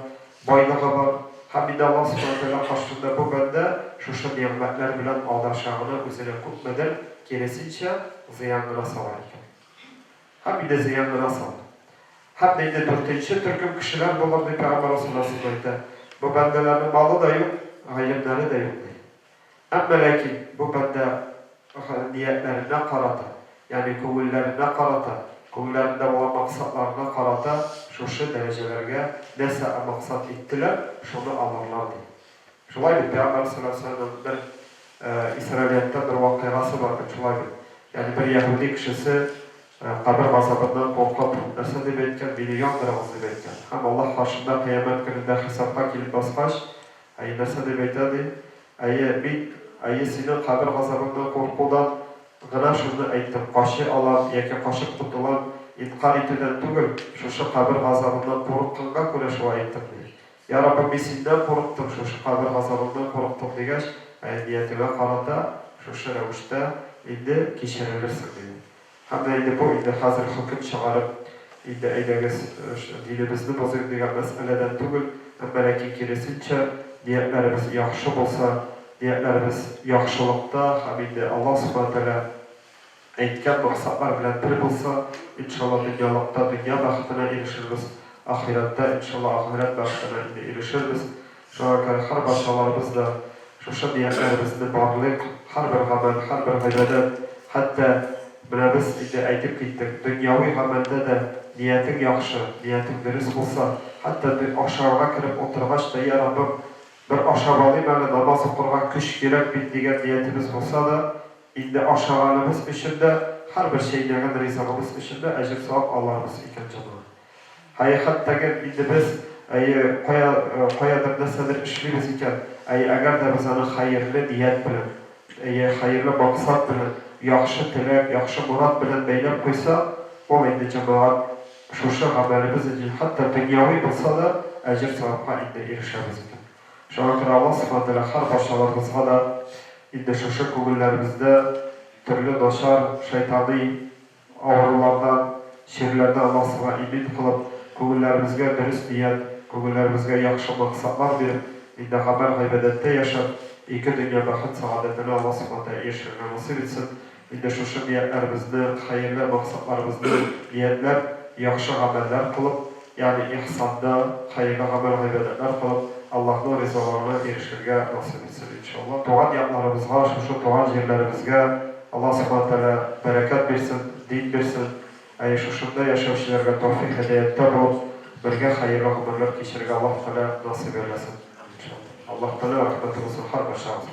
baylığı var. Hamid Allah subhanahu karşısında bu bende şu nimetler bilen adaşağını üzerine kutmadan geresince ziyanlara salarken. Hamid de ziyanlara salar. Hem de dörtüncü Türk'ün kişiler bulurdu Peygamber Resulullah'ın bu bendelerin malı da yok, hayırları da yok. Ama lakin bu bende niyetlerine karata, yani kuvullerine karata, kuvullerinde olan maksatlarına karata şu derecelerine neyse maksat ettiler, şunu alırlar diye. Şulaydı Peygamber Resulullah'ın bir İsrailiyette bir vakıgası vardı, şulaydı. Yani bir Yahudi kişisi kabir gazabından korkup nasıl debetken, milyonlara debetken. Hem Allah karşında kıyamet gününde hesapta kilip basmış, nasıl debetedi, senin kabir gazabından korkudan gına şunu ettim, kaşı alan, yeke kaşık tutulan, inkar etüden tügül, şu kabir gazabından korktuğuna göre şu ettim diye. Ya Rabbi biz senden korktum, şu kabir gazabından korktum diye, niyetime karata, şu revişte indi geçirilirsin diye. Hem de bu hazır hüküm çağırıp dinimizni bozuk degan meseleden tugul, lakin keresince niyetlerimiz yaxşı bolsa, niyetlerimiz yaxşılıkta, Allah subhanahu wa ta'ala aytgan maksatlar bilan bir bolsa, inşallah dünya baxtına erişiriz, ahirette inşallah ahiret baxtına erişiriz. Şuna göre her başkalarımızda şu niyetlerimizni barlık, her bir amel, her bir ibadet, hatta buna biz aytib ketdik, dünyavi amelde de niyetin yaxşı, niyetin dürüst olsa, hatta bir aşağıya kirib oturgaç da ya Rabbim bir aşağılayım yani namaz okurga güç gerek bildiğin niyetimiz olsa da indi aşağılığımız içinde her bir şeylerin rizalımız içinde ecir sevap Allah'ımız iken canına. Hatta indi biz koyadır nesedir işlimiz iken eğer de biz onu hayırlı niyet bilen, hayırlı maksat bilen, yaxşı tilek, yaxşı murat bilen beylep koysa, o indi cemaat şu amelimiz için hatta dünyavi olsa da ecir sevapha indi erişemiz iken. Şu an Allah subhanahu wa ta'ala her başlarımızda da indi şu kuvullerimizde türlü doşar, şeytani ağrılardan, şerlerden Allah subhanahu ümit kılıp kuvullerimizde dürüst niyet, kuvullerimizde yaxşı maksatlar verip indi haber haybedette yaşar. İki dünya bakın saadetine Allah subhanahu wa ta'ala erişirine nasip etsin. İndi şu niyetlerimizni, hayırlı maksatlarımızını niyetler, yaxşı ameller kılıp, yani ihsanda, hayırlı amel haybedetler kılıp, Allah'ın rizalarına erişirge nasip etsin inşallah. Doğan yaplarımızga, şu doğan yerlerimizge Allah subhanahu wa ta'ala bereket versin, din versin. Şunda yaşayışlarga tevfik hediyette bulup, birge hayırlı ameller geçirge Allah ta'ala nasip eylesin. Allah ta'ala rahmetimizi har başağız.